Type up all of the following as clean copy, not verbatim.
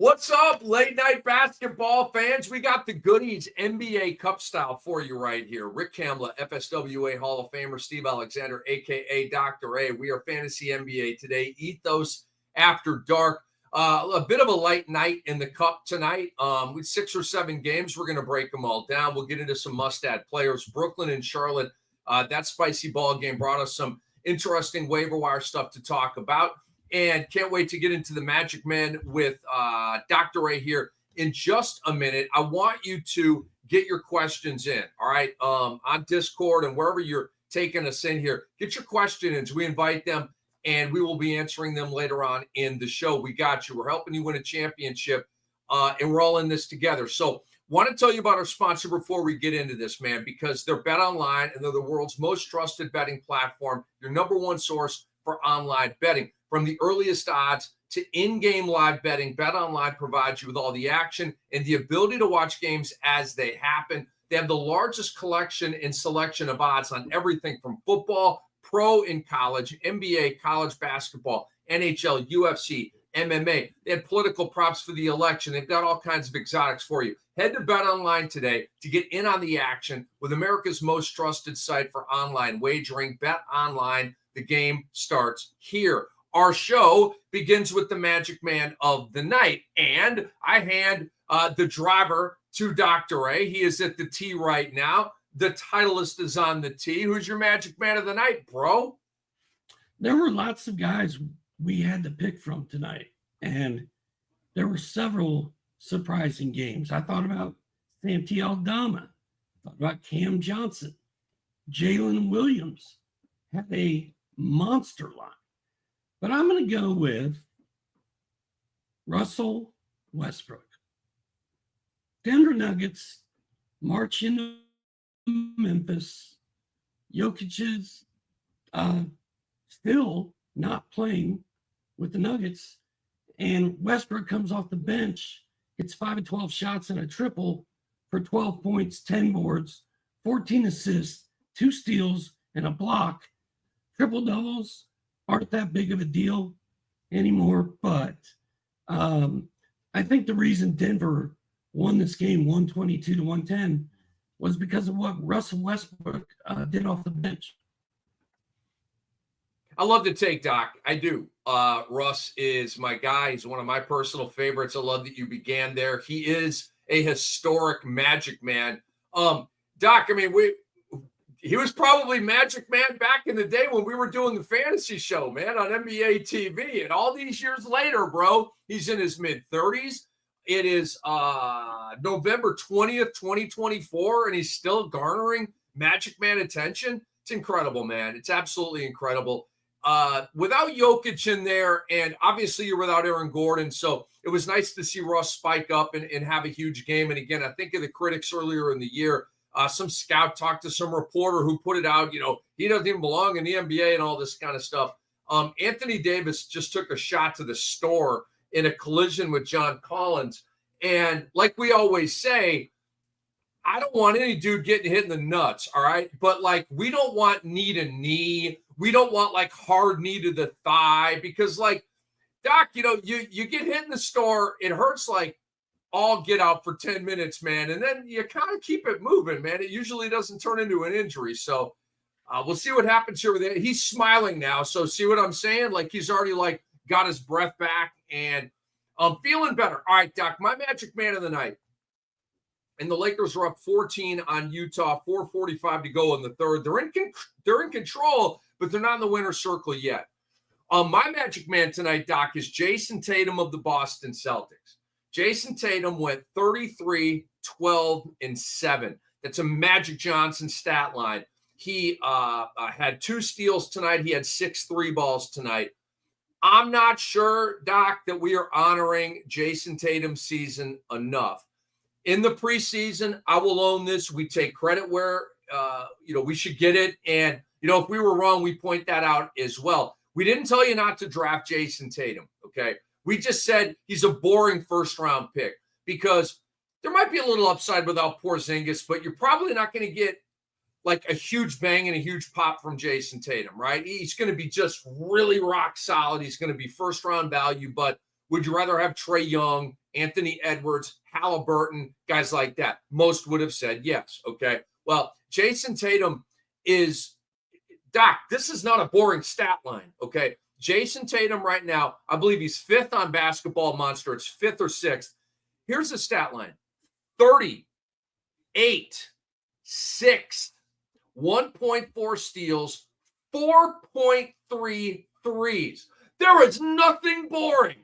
What's up, late night basketball fans? We got the goodies NBA Cup style for you right here. Rick Kamla, FSWA Hall of Famer, Steve Alexander, a.k.a. Dr. A. We are Fantasy NBA today. Ethos After Dark. A bit of a light night in the Cup tonight. With 6 or 7 games, we're going to break them all down. We'll get into some must-add players. Brooklyn and Charlotte, that spicy ball game brought us some interesting waiver wire stuff to talk about. And can't wait to get into the Magic Man with Dr. A here in just a minute. I want you to get your questions in, all right? On Discord and wherever you're taking us in here, get your questions. We invite them, and we will be answering them later on in the show. We got you. We're helping you win a championship, and we're all in this together. So want to tell you about our sponsor before we get into this, man, because they're Bet Online, and they're the world's most trusted betting platform, your number one source for online betting. From the earliest odds to in-game live betting, BetOnline provides you with all the action and the ability to watch games as they happen. They have the largest collection and selection of odds on everything from football, pro and college, NBA, college basketball, NHL, UFC, MMA. They had political props for the election. They've got all kinds of exotics for you. Head to BetOnline today to get in on the action with America's most trusted site for online wagering. BetOnline, the game starts here. Our show begins with the Magic Man of the night, and I hand the driver to Dr. A. He is at the tee right now. The Titleist is on the tee. Who's your Magic Man of the night, bro? There were lots of guys we had to pick from tonight, and there were several surprising games. I thought about Santi Aldama, thought about Cam Johnson, Jalen Williams had a monster line. But I'm going to go with Russell Westbrook. Denver Nuggets march into Memphis. Jokic is still not playing with the Nuggets. And Westbrook comes off the bench, hits 5 of 12 shots and a triple for 12 points, 10 boards, 14 assists, 2 steals, and a block. Triple-doubles aren't that big of a deal anymore, but I think the reason Denver won this game 122-110 was because of what Russell Westbrook did off the bench. I love the take, Doc. I do. Russ is my guy. He's one of my personal favorites. I love that you began there. He is a historic Magic Man. Doc, I mean, he was probably Magic Man back in the day when we were doing the fantasy show, man, on NBA TV. And all these years later, bro, he's in his mid-30s. It is November 20th, 2024, and he's still garnering Magic Man attention. It's incredible, man. It's absolutely incredible. Without Jokic in there, and obviously you're without Aaron Gordon, so it was nice to see Russ spike up and have a huge game. And again, I think of the critics earlier in the year. Some scout talked to some reporter who put it out, he doesn't even belong in the NBA and all this kind of stuff. Anthony Davis just took a shot to the store in a collision with John Collins. And like we always say, I don't want any dude getting hit in the nuts, all right? But, we don't want knee to knee. We don't want, hard knee to the thigh because, Doc, you get hit in the store, it hurts all get out for 10 minutes, man. And then you kind of keep it moving, man. It usually doesn't turn into an injury. So we'll see what happens here with it. He's smiling now. So see what I'm saying? He's already got his breath back and I'm feeling better. All right, Doc, my Magic Man of the night. And the Lakers are up 14 on Utah, 4:45 to go in the third. They're in control, but they're not in the winner's circle yet. My Magic Man tonight, Doc, is Jason Tatum of the Boston Celtics. Jason Tatum went 33, 12, and 7. That's a Magic Johnson stat line. He had 2 steals tonight. He had 6 3-balls tonight. I'm not sure, Doc, that we are honoring Jason Tatum's season enough. In the preseason, I will own this. We take credit where, we should get it. And, if we were wrong, we point that out as well. We didn't tell you not to draft Jason Tatum, okay? We just said he's a boring first-round pick because there might be a little upside without Porzingis, but you're probably not going to get a huge bang and a huge pop from Jason Tatum, right? He's going to be just really rock solid. He's going to be first-round value, but would you rather have Trae Young Anthony Edwards, Halliburton, guys like that. Most would have said yes. Okay. Well, Jason Tatum is, Doc, this is not a boring stat line. Okay. Jason Tatum right now, I believe he's fifth on Basketball Monster. It's fifth or sixth. Here's the stat line: 38, 6, 1.4 steals, 4.3 threes. There is nothing boring,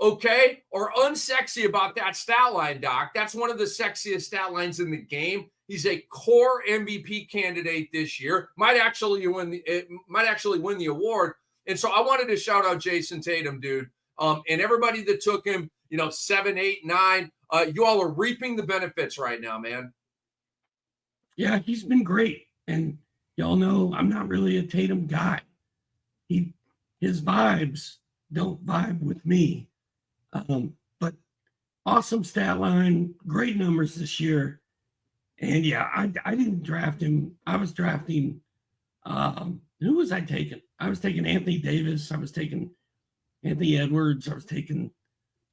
okay, or unsexy about that stat line, Doc. That's one of the sexiest stat lines in the game. He's a core MVP candidate this year. Might actually win the award. And so I wanted to shout out Jason Tatum, dude, and everybody that took him, 7, 8, 9. You all are reaping the benefits right now, man. Yeah, he's been great. And y'all know I'm not really a Tatum guy. His vibes don't vibe with me. But awesome stat line, great numbers this year. And yeah, I didn't draft him. I was drafting, who was I taking? I was taking Anthony Davis. I was taking Anthony Edwards. I was taking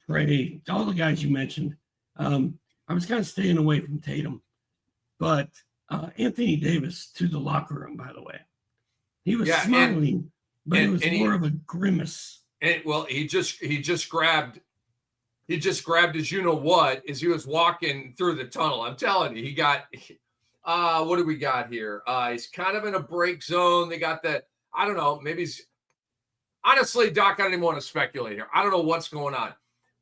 Trey, all the guys you mentioned. I was kind of staying away from Tatum. But Anthony Davis to the locker room, by the way. He was smiling, but it was more of a grimace. And well, he just grabbed his you-know-what as he was walking through the tunnel. I'm telling you, he got what do we got here? He's kind of in a break zone. They got that, I don't know, maybe he's, honestly, Doc, I don't even want to speculate here. I don't know what's going on.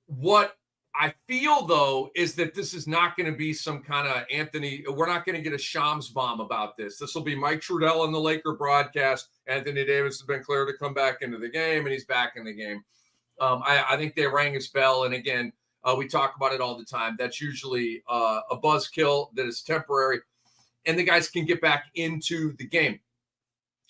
What I feel, though, is that this is not going to be some kind of Anthony. We're not going to get a Shams bomb about this. This will be Mike Trudell on the Laker broadcast. Anthony Davis has been cleared to come back into the game, and he's back in the game. I think they rang his bell. And again, we talk about it all the time. That's usually a buzzkill that is temporary, and the guys can get back into the game.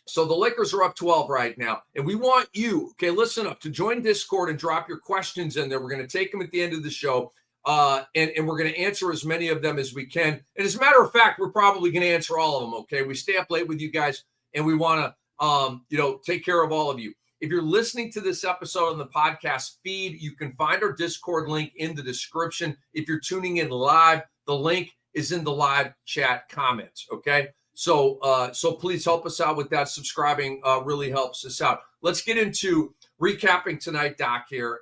So the Lakers are up 12 right now, and we want you, okay, listen up, to join Discord and drop your questions in there. We're going to take them at the end of the show, and we're going to answer as many of them as we can. And as a matter of fact, we're probably going to answer all of them, okay? We stay up late with you guys, and we want to, take care of all of you. If you're listening to this episode on the podcast feed, you can find our Discord link in the description. If you're tuning in live, the link is in the live chat comments, okay? So please help us out with that. Subscribing really helps us out. Let's get into recapping tonight, Doc, here.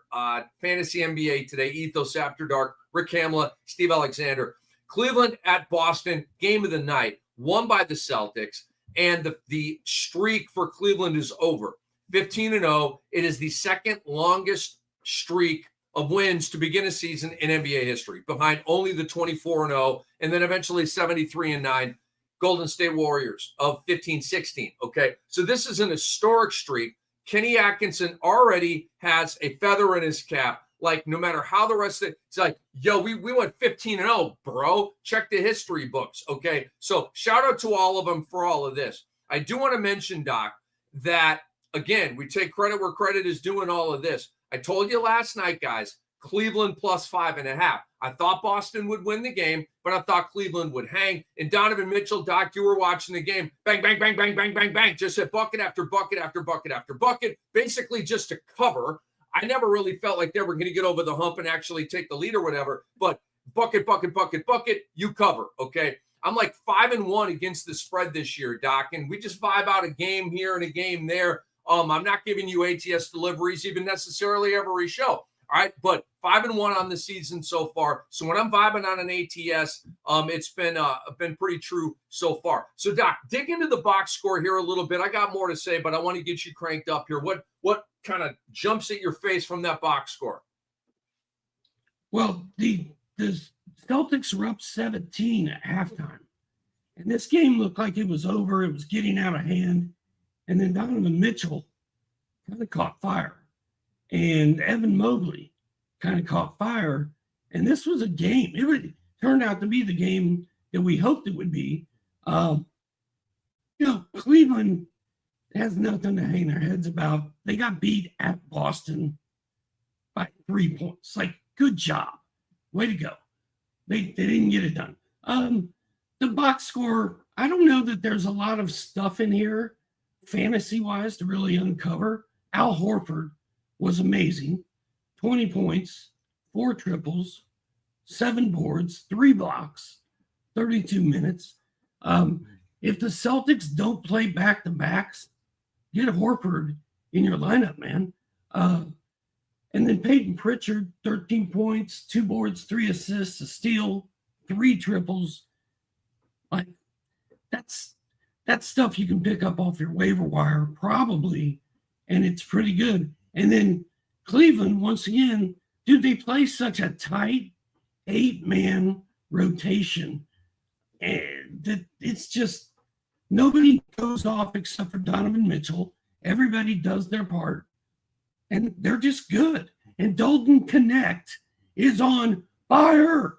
Fantasy NBA today, Ethos After Dark, Rick Kamla, Steve Alexander. Cleveland at Boston, game of the night, won by the Celtics, and the streak for Cleveland is over. 15-0. It is the second longest streak of wins to begin a season in NBA history, behind only the 24-0, and then eventually 73-9. Golden State Warriors of 15-16. Okay, so this is an historic streak. Kenny Atkinson already has a feather in his cap. Like, no matter how the rest of it, it's like, yo, we went 15-0, bro. Check the history books. Okay, so shout out to all of them for all of this. I do want to mention, Doc, that again, we take credit where credit is due in all of this. I told you last night, guys, Cleveland plus 5.5. I thought Boston would win the game, but I thought Cleveland would hang. And Donovan Mitchell, Doc, you were watching the game. Bang, bang, bang, bang, bang, bang, bang. Just hit bucket after bucket after bucket after bucket, basically just to cover. I never really felt like they were going to get over the hump and actually take the lead or whatever. But bucket, bucket, bucket, bucket, you cover, okay? I'm like 5-1 against the spread this year, Doc, and we just vibe out a game here and a game there. I'm not giving you ATS deliveries even necessarily every show. All right, but 5-1 on the season so far. So when I'm vibing on an ATS, it's been pretty true so far. So Doc, dig into the box score here a little bit. I got more to say, but I want to get you cranked up here. What kind of jumps at your face from that box score? Well, the Celtics were up 17 at halftime, and this game looked like it was over. It was getting out of hand, and then Donovan Mitchell kind of caught fire. And Evan Mobley kind of caught fire. And this was a game. It turned out to be the game that we hoped it would be. Cleveland has nothing to hang their heads about. They got beat at Boston by 3 points. Like, good job. Way to go. They didn't get it done. The box score, I don't know that there's a lot of stuff in here, fantasy-wise, to really uncover. Al Horford was amazing. 20 points, 4 triples, 7 boards, 3 blocks, 32 minutes. If the Celtics don't play back-to-backs, get Horford in your lineup, man. And then Peyton Pritchard, 13 points, 2 boards, 3 assists, a steal, 3 triples. Like, that's stuff you can pick up off your waiver wire, probably, and it's pretty good. And then Cleveland, once again, dude, they play such a tight 8-man rotation, and that it's just nobody goes off except for Donovan Mitchell. Everybody does their part, and they're just good. And Dalton Connect is on fire.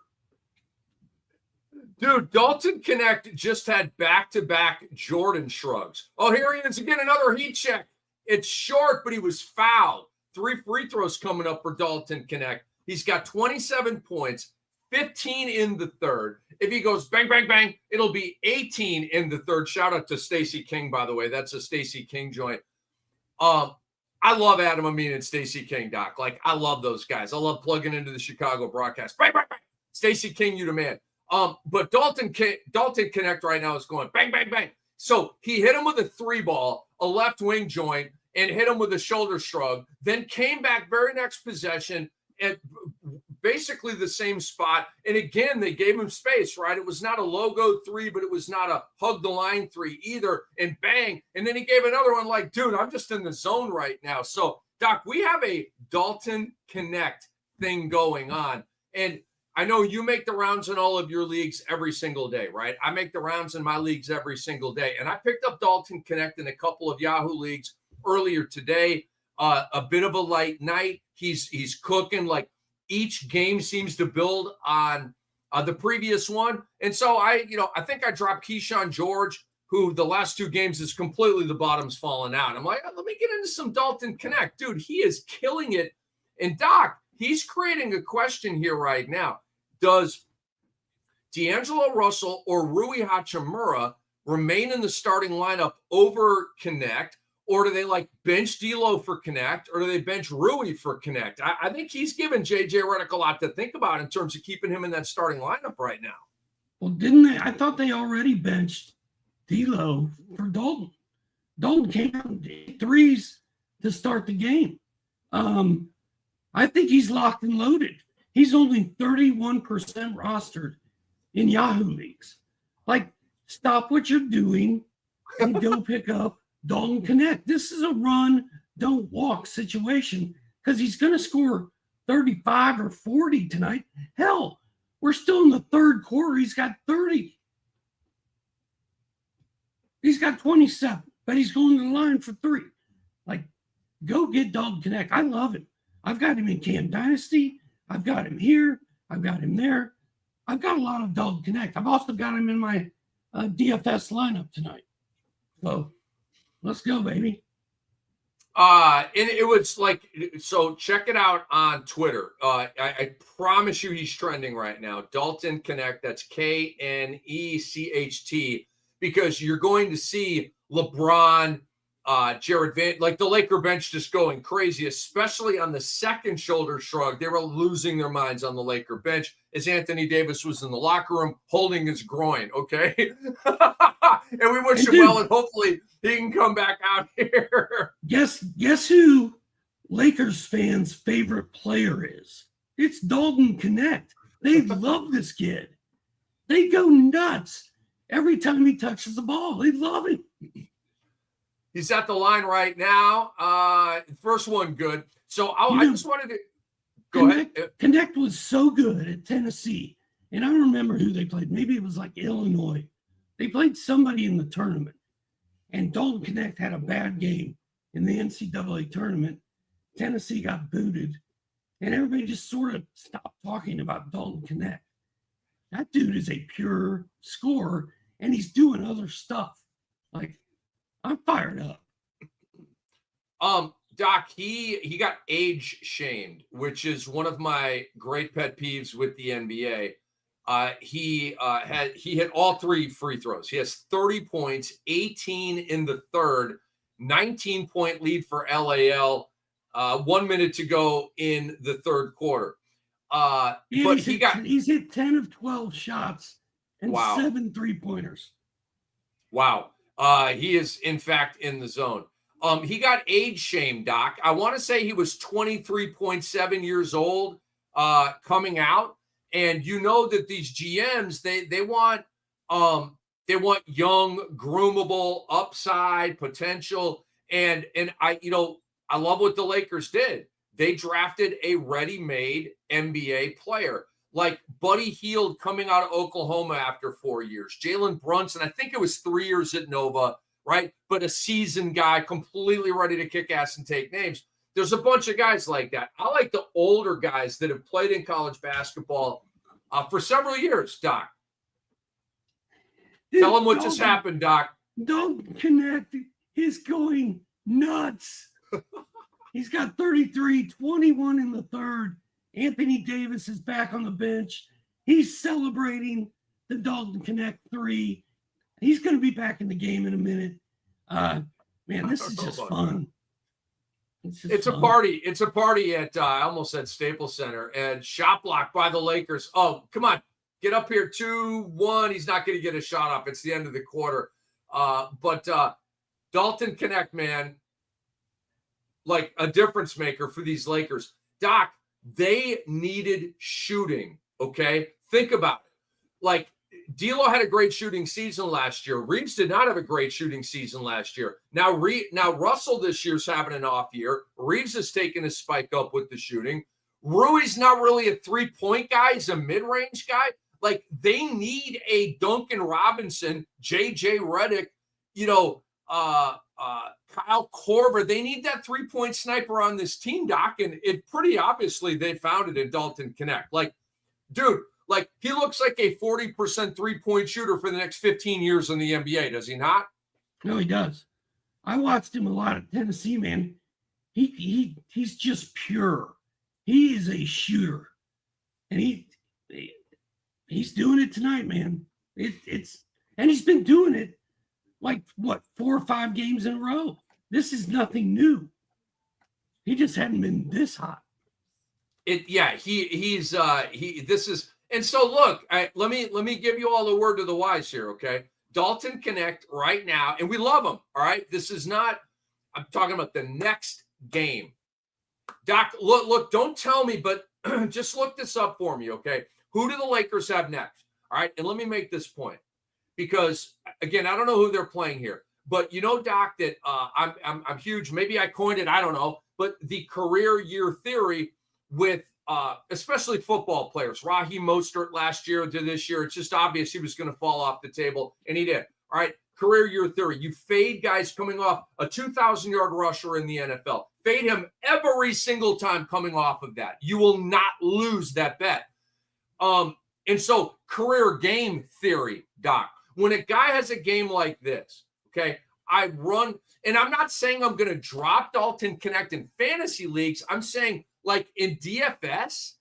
Dude, Dalton Connect just had back-to-back Jordan shrugs. Oh, here he is again, another heat check. It's short, but he was fouled. 3 free throws coming up for Dalton Connect. He's got 27 points, 15 in the third. If he goes bang, bang, bang, it'll be 18 in the third. Shout out to Stacey King, by the way. That's a Stacey King joint. I love Adam Amin and Stacey King, Doc. Like, I love those guys. I love plugging into the Chicago broadcast. Bang, bang, bang. Stacey King, you the man. But Dalton Connect right now is going bang, bang, bang. So he hit him with a 3-ball, a left wing joint, and hit him with a shoulder shrug, then came back very next possession at basically the same spot. And again, they gave him space, right? It was not a logo 3, but it was not a hug the line 3 either. And bang. And then he gave another one like, dude, I'm just in the zone right now. So, Doc, we have a Dalton Connect thing going on. And I know you make the rounds in all of your leagues every single day, right? I make the rounds in my leagues every single day. And I picked up Dalton Connect in a couple of Yahoo leagues earlier today. A bit of a light night. He's cooking. Like, each game seems to build on the previous one. And so I think I dropped Keyshawn George, who the last 2 games is completely the bottom's fallen out. I'm like, let me get into some Dalton Connect. Dude, he is killing it. And Doc, he's creating a question here right now. Does D'Angelo Russell or Rui Hachimura remain in the starting lineup over Connect? Or do they like bench D'Lo for Connect, or do they bench Rui for Connect? I think he's given JJ Redick a lot to think about in terms of keeping him in that starting lineup right now. Well, didn't they? I thought they already benched D'Lo for Dalton. Dalton came out and hit 3s to start the game. I think he's locked and loaded. He's only 31% rostered in Yahoo leagues. Like, stop what you're doing and go pick up Dalton Connect. This is a run, don't walk situation because he's going to score 35 or 40 tonight. Hell, we're still in the third quarter. He's got 30. He's got 27, but he's going to the line for 3. Like, go get Dalton Connect. I love him. I've got him in Cam Dynasty. I've got him here. I've got him there. I've got a lot of Dalton Connect. I've also got him in my DFS lineup tonight. So, let's go, baby. And it was like, so check it out on Twitter. I promise you he's trending right now. Dalton Connect, that's Knecht, because you're going to see LeBron, Jared Van, like the Laker bench just going crazy, especially on the second shoulder shrug. They were losing their minds on the Laker bench as Anthony Davis was in the locker room holding his groin, okay? And we wish him well, and hopefully he can come back out here. Guess who Lakers fans' favorite player is? It's Dalton Connect. They love this kid. They go nuts every time he touches the ball. They love him. He's at the line right now. First one, good. So I just wanted to go ahead. Connect was so good at Tennessee. And I don't remember who they played. Maybe it was like Illinois. They played somebody in the tournament. And Dalton Connect had a bad game in the NCAA tournament. Tennessee got booted. And everybody just sort of stopped talking about Dalton Connect. That dude is a pure scorer, and he's doing other stuff. Like, I'm fired up. Doc, he got age shamed, which is one of my great pet peeves with the NBA. He hit all 3 free throws. He has 30 points, 18 in the third, 19-point lead for LAL. 1 minute to go in the third quarter. But he's hit 10 of 12 shots and wow. 7 3-pointers. Wow. He is, in fact, in the zone. He got age shame, Doc. I want to say he was 23.7 years old coming out. And you know that these GMs, they want young, groomable, upside, potential. And I love what the Lakers did. They drafted a ready-made NBA player. Like Buddy Hield coming out of Oklahoma after 4 years. Jalen Brunson, I think it was 3 years at Nova, right? But a seasoned guy, completely ready to kick ass and take names. There's a bunch of guys like that. I like the older guys that have played in college basketball for several years, Doc. Tell them what just happened, Doc. Don't connect. He's going nuts. He's got 33, 21 in the third. Anthony Davis is back on the bench. He's celebrating the Dalton Connect 3. He's going to be back in the game in a minute. Man, this is just fun. It's fun. A party. It's a party at, I almost said Staples Center, and shot block by the Lakers. Oh, come on. Get up here, 2-1. He's not going to get a shot up. It's the end of the quarter. But Dalton Connect, man, like a difference maker for these Lakers. Doc, they needed shooting, okay? Think about it. Like, D'Lo had a great shooting season last year. Reeves did not have a great shooting season last year. Now Russell this year's having an off year. Reeves has taken a spike up with the shooting. Rui's not really a three-point guy. He's a mid-range guy. Like, they need a Duncan Robinson, J.J. Redick, Kyle Korver. They need that three-point sniper on this team, Doc, and it pretty obviously they found it in Dalton Connect. Like, dude, like he looks like a 40% three-point shooter for the next 15 years in the NBA, does he not? No, he does. I watched him a lot at Tennessee, man. He's just pure. He is a shooter, and he's doing it tonight, man. And he's been doing it like 4 or 5 games in a row. This is nothing new. He just hadn't been this hot. This is, and so look, let me give you all the word to the wise here, okay? Dalton Connect right now, and we love him, all right? This is not, I'm talking about the next game. Doc, look, don't tell me, but just look this up for me, okay? Who do the Lakers have next? All right, and let me make this point. Because, again, I don't know who they're playing here. But you know, Doc, that I'm huge. Maybe I coined it. I don't know. But the career year theory with especially football players. Raheem Mostert last year to this year, it's just obvious he was going to fall off the table, and he did. All right, career year theory. You fade guys coming off a 2,000-yard rusher in the NFL. Fade him every single time coming off of that. You will not lose that bet. And so career game theory, Doc. When a guy has a game like this, okay, I run, and I'm not saying I'm going to drop Dalton Connect in fantasy leagues. I'm saying like in DFS,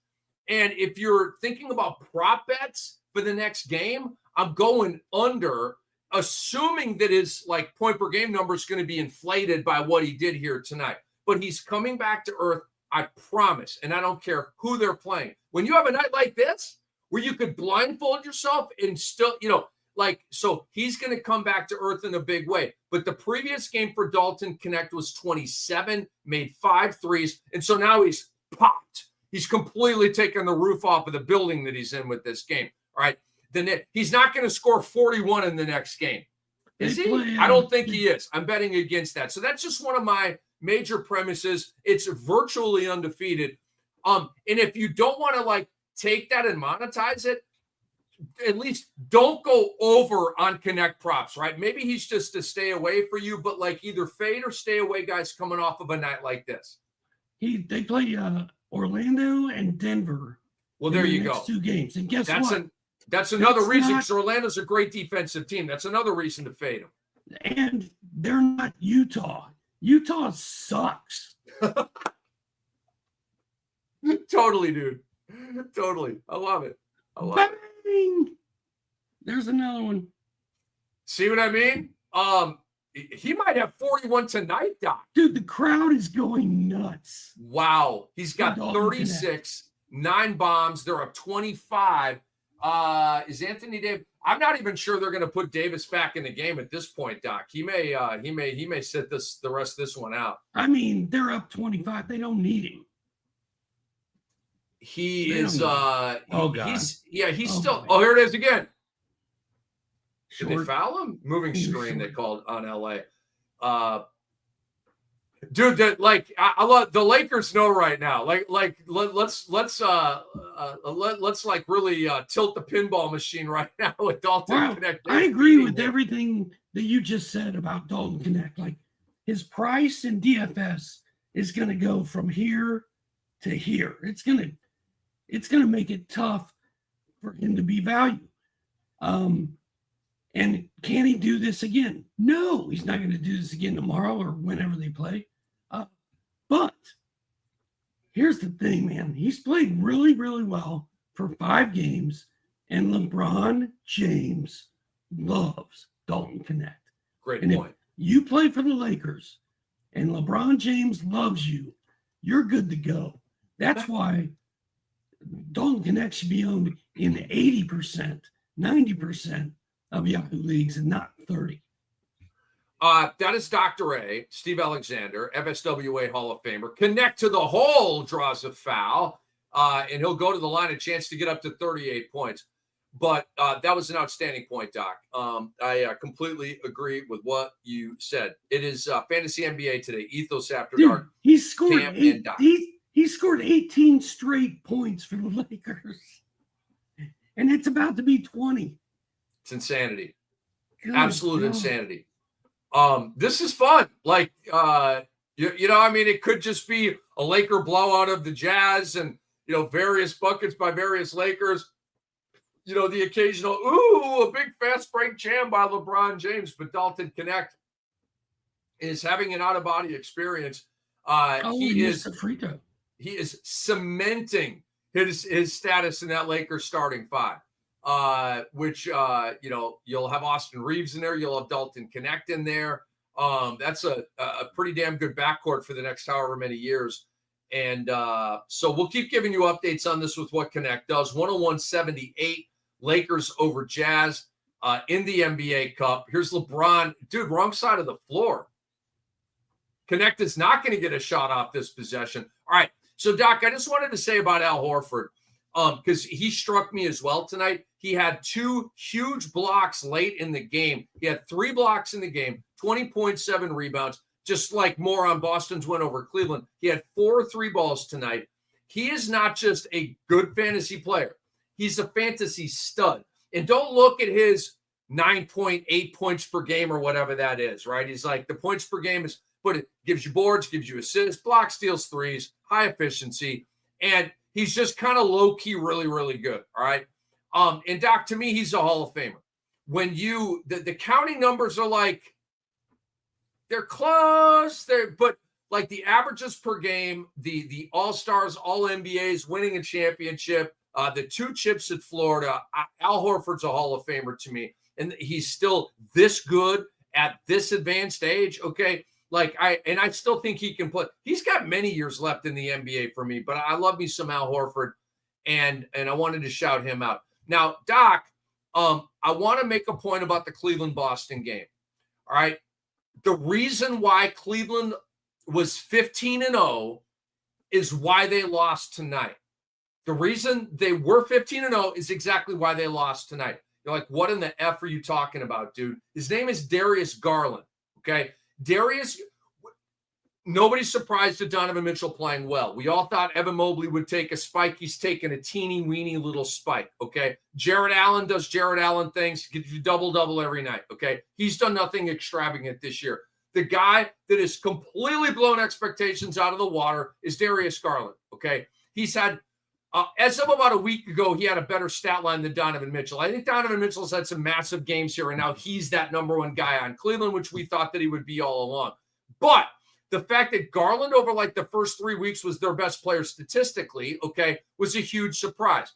and if you're thinking about prop bets for the next game, I'm going under, assuming that his like point per game number is going to be inflated by what he did here tonight. But he's coming back to earth, I promise, and I don't care who they're playing. When you have a night like this, where you could blindfold yourself and still, so he's going to come back to earth in a big way. But the previous game for Dalton Connect was 27, made 5 threes. And so now he's popped. He's completely taken the roof off of the building that he's in with this game. All right. Then he's not going to score 41 in the next game. Is he? I don't think he is. I'm betting against that. So that's just one of my major premises. It's virtually undefeated. And if you don't want to take that and monetize it, at least don't go over on Connect props, right? Maybe he's just to stay away for you, but either fade or stay away guys coming off of a night like this. They play Orlando and Denver. Well, there you go. 2 games. And guess what? That's another reason, because Orlando's a great defensive team. That's another reason to fade them. And they're not Utah. Utah sucks. Totally, dude. Totally. I love it. Bang! There's another one. See what I mean? He might have 41 tonight, Doc. Dude, the crowd is going nuts. Wow. He's got 36. 9 bombs. They're up 25. Is Anthony Davis? I'm not even sure they're going to put Davis back in the game at this point, Doc. He may sit the rest of this one out. I mean, they're up 25. They don't need him. He is. God. He's still. Boy. Oh, here it is again. Short. Did they foul him? Moving screen. They called on LA. Dude, I love the Lakers know right now. Let's really tilt the pinball machine right now with Dalton Connect. I agree with everything that you just said about Dalton Connect. Like his price in DFS is going to go from here to here. It's going to make it tough for him to be valued. And can he do this again? No, he's not going to do this again tomorrow or whenever they play. But here's the thing, man. He's played really, really well for 5 games, and LeBron James loves Dalton Connect. Great and point. If you play for the Lakers and LeBron James loves you, you're good to go. That's why Dalton Connect should be owned in 80%, 90% of Yahoo leagues and not 30. That is Dr. A, Steve Alexander, FSWA Hall of Famer. Connect to the hole, draws a foul, and he'll go to the line, a chance to get up to 38 points. But that was an outstanding point, Doc. I completely agree with what you said. It is Fantasy NBA today, Ethos After Dark. He scored he scored 18 straight points for the Lakers, and it's about to be 20. It's insanity. Good Absolute God. Insanity. This is fun. Like, it could just be a Laker blowout of the Jazz and, various buckets by various Lakers. The occasional, a big fast break jam by LeBron James, but Dalton Connect is having an out-of-body experience. He is cementing his status in that Lakers starting 5. Which you'll have Austin Reeves in there, you'll have Dalton Connect in there. That's a pretty damn good backcourt for the next however many years. And so we'll keep giving you updates on this with what Connect does. 101-78, Lakers over Jazz in the NBA Cup. Here's LeBron. Dude, wrong side of the floor. Connect is not going to get a shot off this possession. All right. So, Doc, I just wanted to say about Al Horford, because he struck me as well tonight. He had 2 huge blocks late in the game. He had 3 blocks in the game, 20.7 rebounds, just like more on Boston's win over Cleveland. He had 4 3 balls tonight. He is not just a good fantasy player. He's a fantasy stud. And don't look at his 9.8 points per game or whatever that is, right? He's like, the points per game is, but it gives you boards, gives you assists, blocks, steals, threes, high efficiency. And he's just kind of low-key really, really good, all right? And, Doc, to me, he's a Hall of Famer. When the counting numbers are like, they're close, but like the averages per game, the All-Stars, All-NBAs, winning a championship, the 2 chips at Florida, Al Horford's a Hall of Famer to me. And he's still this good at this advanced age, okay? I still think he can play. He's got many years left in the NBA for me, but I love me some Al Horford, and I wanted to shout him out. Now, Doc, I want to make a point about the Cleveland-Boston game. All right. The reason why Cleveland was 15-0 is why they lost tonight. The reason they were 15-0 is exactly why they lost tonight. You're like, what in the F are you talking about, dude? His name is Darius Garland. Okay. Darius, nobody's surprised at Donovan Mitchell playing well. We all thought Evan Mobley would take a spike. He's taken a teeny-weeny little spike, okay? Jared Allen does Jared Allen things. Gives you double-double every night, okay? He's done nothing extravagant this year. The guy that has completely blown expectations out of the water is Darius Garland, okay? He's had, as of about a week ago, he had a better stat line than Donovan Mitchell. I think Donovan Mitchell's had some massive games here, and now he's that number 1 guy on Cleveland, which we thought that he would be all along. But the fact that Garland over like the first 3 weeks was their best player statistically, okay, was a huge surprise.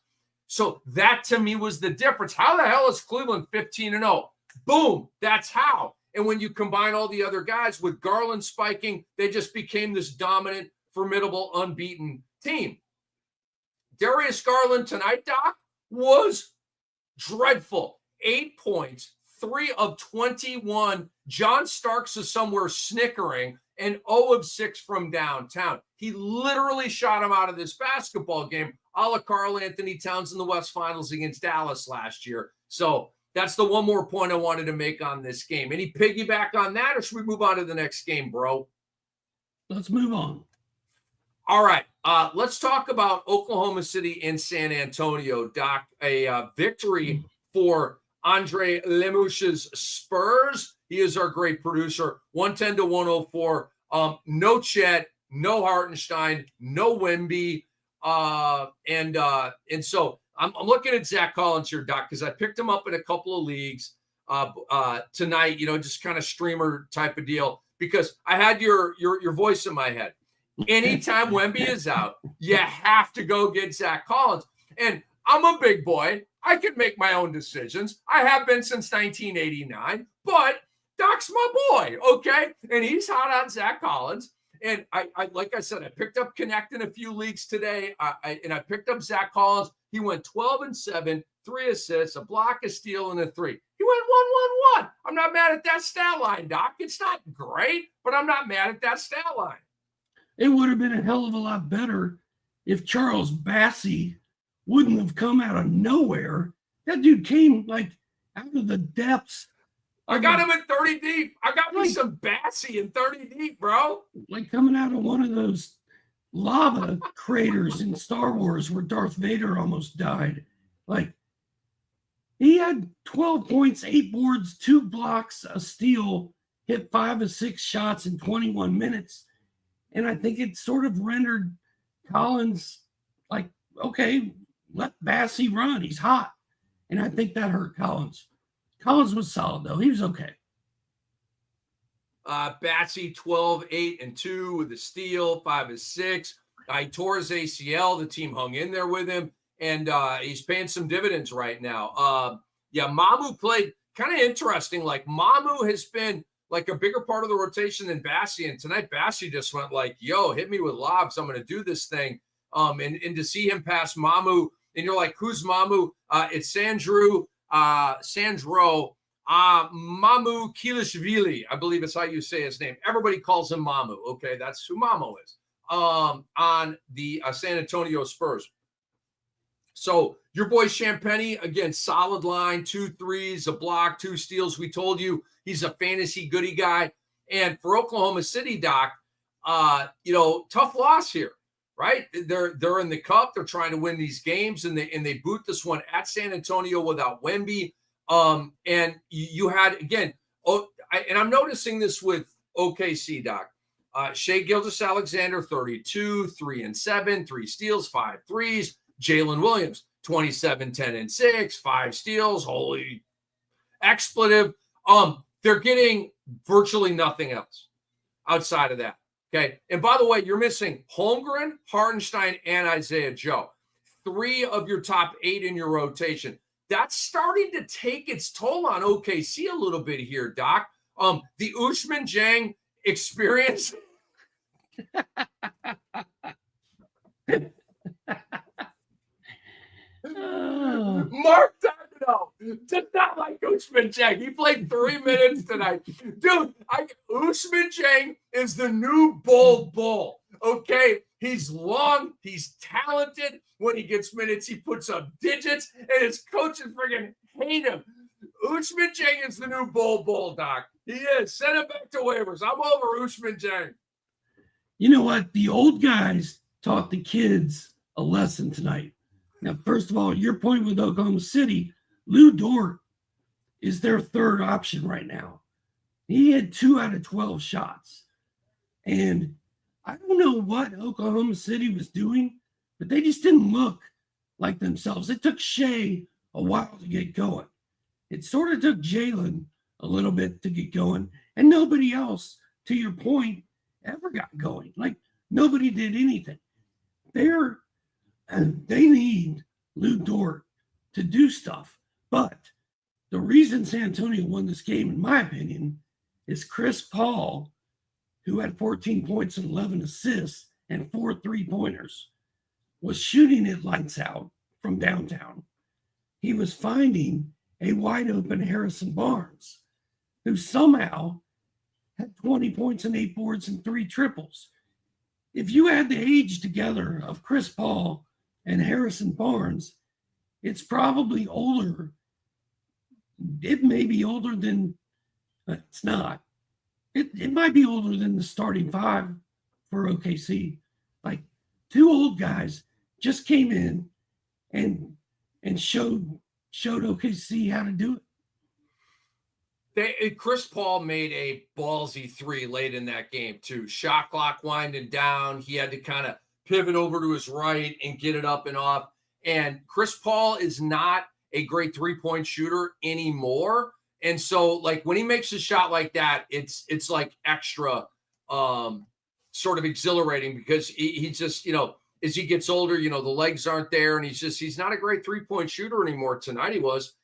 So that to me was the difference. How the hell is Cleveland 15-0? Boom, that's how. And when you combine all the other guys with Garland spiking, they just became this dominant, formidable, unbeaten team. Darius Garland tonight, Doc, was dreadful. 8 points, 3 of 21. John Starks is somewhere snickering, and 0 of 6 from downtown. He literally shot him out of this basketball game, a la Karl Anthony Towns in the West Finals against Dallas last year. So that's the one more point I wanted to make on this game. Any piggyback on that, or should we move on to the next game, bro? Let's move on. All right. Let's talk about Oklahoma City and San Antonio, Doc. A victory for Andre Lemouche's Spurs. He is our great producer. 110-104. No Chet, no Hartenstein, no Wemby. And so I'm looking at Zach Collins here, Doc, because I picked him up in a couple of leagues tonight, just kind of streamer type of deal, because I had your voice in my head. Anytime Wemby is out, you have to go get Zach Collins. And I'm a big boy. I can make my own decisions. I have been since 1989, but Doc's my boy, okay? And he's hot on Zach Collins. And I like I said, I picked up Connect in a few leagues today, and I picked up Zach Collins. He went 12-7, 3 assists, a block, a steal, and a 3. He went 1-1-1. I'm not mad at that stat line, Doc. It's not great, but I'm not mad at that stat line. It would have been a hell of a lot better if Charles Bassey wouldn't have come out of nowhere. That dude came like out of the depths. I got him in 30 deep. I got me some Bassey in 30 deep, bro. Like coming out of one of those lava craters in Star Wars where Darth Vader almost died. Like, he had 12 points, 8 boards, 2 blocks, a steal, hit 5 of 6 shots in 21 minutes. And I think it sort of rendered Collins like, okay, let Bassey run. He's hot. And I think that hurt Collins. Collins was solid, though. He was okay. Batsy, 12, 8, and 2 with a steal, 5 of 6. He tore his ACL. The team hung in there with him, and he's paying some dividends right now. Mamu played kind of interesting. Like, Mamu has been like a bigger part of the rotation than Bassey, and tonight Bassey just went like, yo, hit me with lobs. I'm going to do this thing. And to see him pass Mamu, and you're like, who's Mamu? It's Sandro Mamu Kilishvili, I believe it's how you say his name. Everybody calls him Mamu. Okay, that's who Mamu is. On the San Antonio Spurs. So your boy Champagny, again, solid line, 2 threes, a block, 2 steals. We told you he's a fantasy goodie guy. And for Oklahoma City, Doc, tough loss here, right? They're in the cup. They're trying to win these games, and they boot this one at San Antonio without Wemby. And you had, again, and I'm noticing this with OKC, Doc. Shai Gilgeous-Alexander, 32, 3 and 7, 3 steals, 5 threes. Jalen Williams, 27, 10 and 6, 5 steals. Holy expletive. They're getting virtually nothing else outside of that. Okay. And by the way, you're missing Holmgren, Hartenstein, and Isaiah Joe. 3 of your top 8 in your rotation. That's starting to take its toll on OKC a little bit here, Doc. The Usman Jang experience. Mark Darno did not like Usman Jang. He played 3 minutes tonight. Dude, Usman Jang is the new bull. Okay? He's long. He's talented. When he gets minutes, he puts up digits, and his coaches friggin' hate him. Usman Jang is the new bull, Doc. He is. Send him back to waivers. I'm over Usman Jang. You know what? The old guys taught the kids a lesson tonight. Now, first of all, your point with Oklahoma City, Lou Dort is their third option right now. He had 2 out of 12 shots. And I don't know what Oklahoma City was doing, but they just didn't look like themselves. It took Shai a while to get going. It sort of took Jalen a little bit to get going. And nobody else, to your point, ever got going. Like, nobody did anything. They need Lou Dort to do stuff. But the reason San Antonio won this game, in my opinion, is Chris Paul, who had 14 points and 11 assists and 4 3-pointers. was shooting it lights out from downtown. He was finding a wide open Harrison Barnes, who somehow had 20 points and 8 boards and 3 triples. If you add the age together of Chris Paul and Harrison Barnes, it's probably older. It may be older than, it's not. It might be older than the starting 5 for OKC. Like, 2 old guys just came in and showed OKC how to do it. Chris Paul made a ballsy 3 late in that game too. Shot clock winding down. He had to kind of pivot over to his right and get it up and off. And Chris Paul is not a great 3-point shooter anymore. And so, like, when he makes a shot like that, it's like extra sort of exhilarating, because he just, as he gets older, the legs aren't there, and he's not a great 3-point shooter anymore. Tonight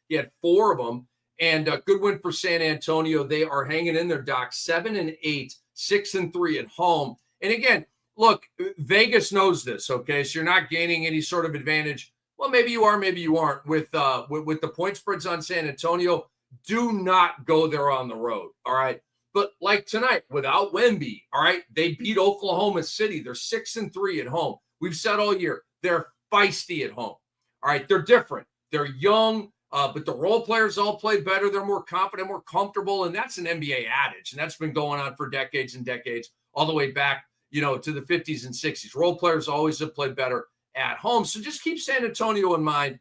he had 4 of them. And a good win for San Antonio. They are hanging in there, Doc. 7-8, 6-3 at home. And again, look, Vegas knows this, okay? So you're not gaining any sort of advantage. Well, maybe you are, maybe you aren't. With the point spreads on San Antonio, do not go there on the road, all right? But like tonight, without Wemby, all right, they beat Oklahoma City. They're 6-3 at home. We've said all year, they're feisty at home, all right? They're different. They're young. But the role players all play better. They're more confident, more comfortable. And that's an NBA adage. And that's been going on for decades and decades, all the way back, to the 50s and 60s. Role players always have played better at home. So just keep San Antonio in mind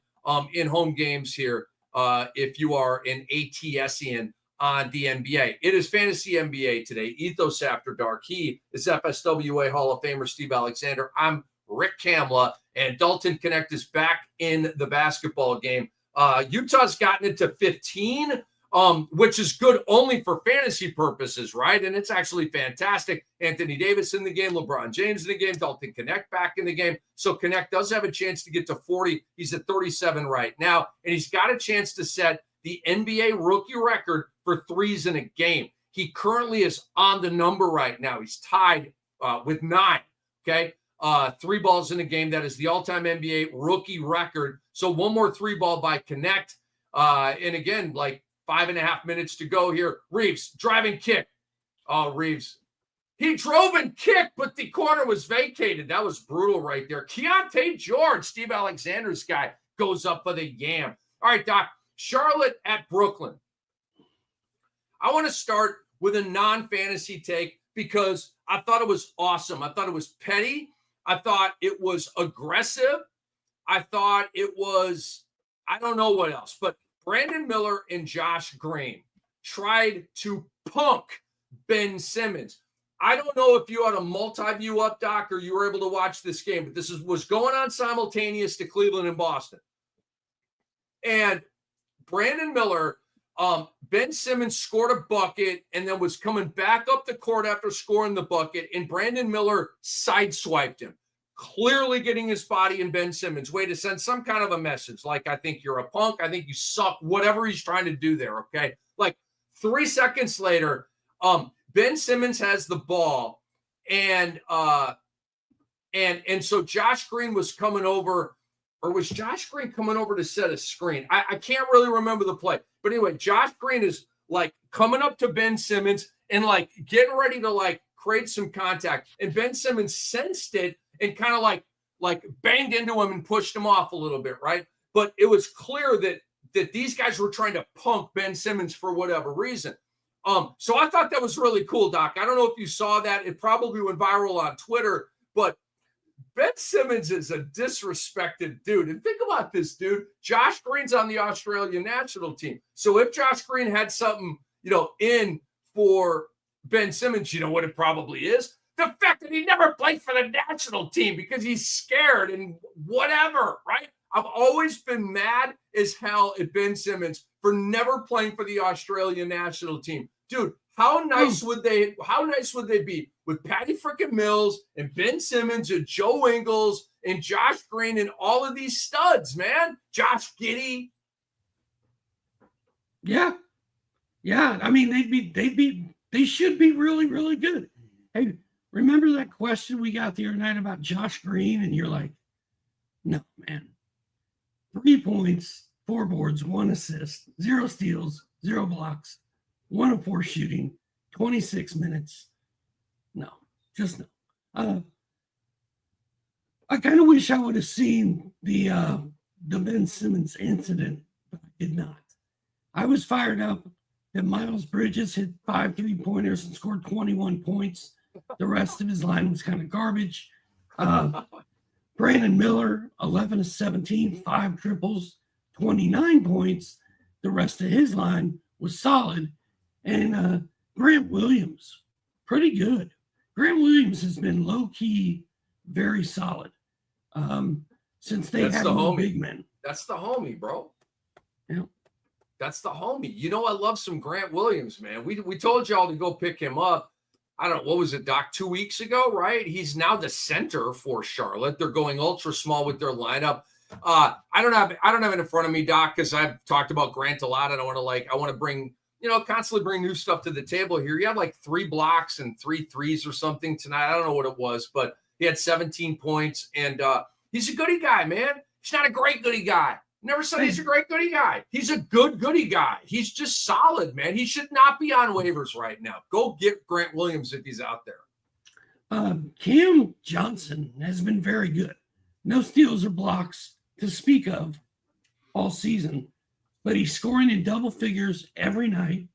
in home games here if you are an ATSian on the NBA. It is Fantasy NBA today, Ethos After Dark. He is FSWA Hall of Famer Steve Alexander. I'm Rick Kamla, and Dalton Connect is back in the basketball game. Utah's gotten it to 15, which is good only for fantasy purposes, right? And it's actually fantastic. Anthony Davis in the game, LeBron James in the game, Dalton Connect back in the game. So Connect does have a chance to get to 40. He's at 37 right now, and he's got a chance to set the NBA rookie record for threes in a game. He currently is on the number right now. He's tied with 9, okay? 3 balls in a game. That is the all-time NBA rookie record. So one more 3-ball by Connect. And again, like 5.5 minutes to go here. Reeves, driving kick. Oh, Reeves. He drove and kicked, but the corner was vacated. That was brutal right there. Keontae George, Steve Alexander's guy, goes up for the yam. All right, Doc. Charlotte at Brooklyn. I want to start with a non-fantasy take because I thought it was awesome. I thought it was petty. I thought it was aggressive. I thought it was, I don't know what else, but Brandon Miller and Josh Green tried to punk Ben Simmons. I don't know if you had a multi-view up, Doc, or you were able to watch this game, but this was going on simultaneous to Cleveland and Boston. And Brandon Miller, Ben Simmons scored a bucket and then was coming back up the court after scoring the bucket, and Brandon Miller sideswiped him, clearly getting his body in Ben Simmons' way to send some kind of a message, like, I think you're a punk, I think you suck, whatever he's trying to do there, okay? Like 3 seconds later, Ben Simmons has the ball, and so Josh Green was coming over, or was Josh Green coming over to set a screen? I can't really remember the play. But anyway, Josh Green is like coming up to Ben Simmons and like getting ready to like create some contact. And Ben Simmons sensed it and kind of like banged into him and pushed him off a little bit, right? But it was clear that these guys were trying to punk Ben Simmons for whatever reason. So I thought that was really cool, Doc. I don't know if you saw that. It probably went viral on Twitter, but Ben Simmons is a disrespected dude. And think about this, dude. Josh Green's on the Australian national team. So if Josh Green had something, in for Ben Simmons, you know what it probably is? The fact that he never played for the national team because he's scared and whatever, right? I've always been mad as hell at Ben Simmons for never playing for the Australian national team. Dude, how nice would they be with Patty freaking Mills and Ben Simmons and Joe Ingles and Josh Green and all of these studs, man? Josh Giddey. Yeah. I mean, they should be really, really good. Hey, remember that question we got the other night about Josh Green? And you're like, No, man. 3 points, 4 boards, 1 assist, 0 steals, 0 blocks, 1 of 4 shooting, 26 minutes. No, just no. I kind of wish I would have seen the Ben Simmons incident, but I did not. I was fired up that Miles Bridges hit 5 3-pointers and scored 21 points. The rest of his line was kind of garbage. Brandon Miller, 11 of 17, 5 triples, 29 points. The rest of his line was solid. And Grant Williams, pretty good. Grant Williams has been low-key very solid since they had no big men. That's the homie, bro. Yeah. That's the homie. You know, I love some Grant Williams, man. We told y'all to go pick him up. I don't know, what was it, Doc, 2 weeks ago, right? He's now the center for Charlotte. They're going ultra small with their lineup. I don't have it in front of me, Doc, because I've talked about Grant a lot. I want to bring, constantly bring new stuff to the table here. He had like 3 blocks and 3 threes or something tonight. I don't know what it was, but he had 17 points, and he's a goody guy, man. He's not a great goody guy. Never said he's a great goody guy. He's a good goody guy. He's just solid, man. He should not be on waivers right now. Go get Grant Williams if he's out there. Cam Johnson has been very good. No steals or blocks to speak of all season, but he's scoring in double figures every night.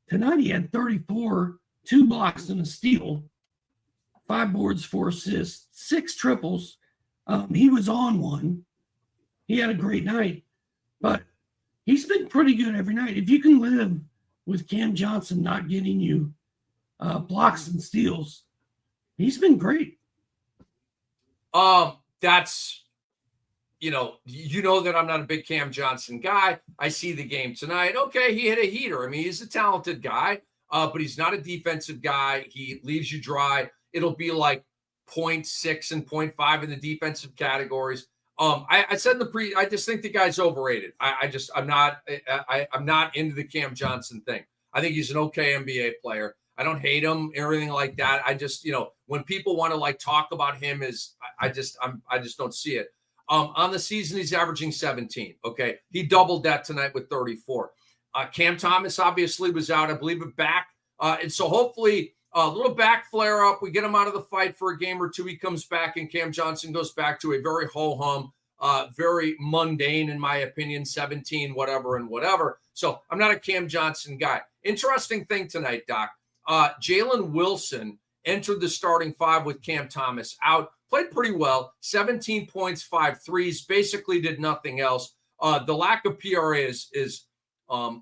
Tonight he had 34, 2 blocks and a steal, 5 boards, 4 assists, 6 triples. He was on one. He had a great night, but he's been pretty good every night. If you can live with Cam Johnson not getting you blocks and steals, he's been great. That's, you know that I'm not a big Cam Johnson guy. I see the game tonight. Okay, he hit a heater. I mean, he's a talented guy, but he's not a defensive guy. He leaves you dry. It'll be like 0.6 and 0.5 in the defensive categories. I said I just think the guy's overrated. I'm not into the Cam Johnson thing. I think he's an okay NBA player. I don't hate him, everything like that. I just, when people want to like talk about him I just don't see it. On the season, he's averaging 17. Okay. He doubled that tonight with 34. Cam Thomas obviously was out, I believe, back. And so hopefully a little back flare up. We get him out of the fight for a game or two. He comes back and Cam Johnson goes back to a very ho-hum, very mundane, in my opinion, 17, whatever. So I'm not a Cam Johnson guy. Interesting thing tonight, Doc. Jalen Wilson entered the starting 5 with Cam Thomas out. Played pretty well. 17 points, 5 threes. Basically did nothing else. The lack of PRA is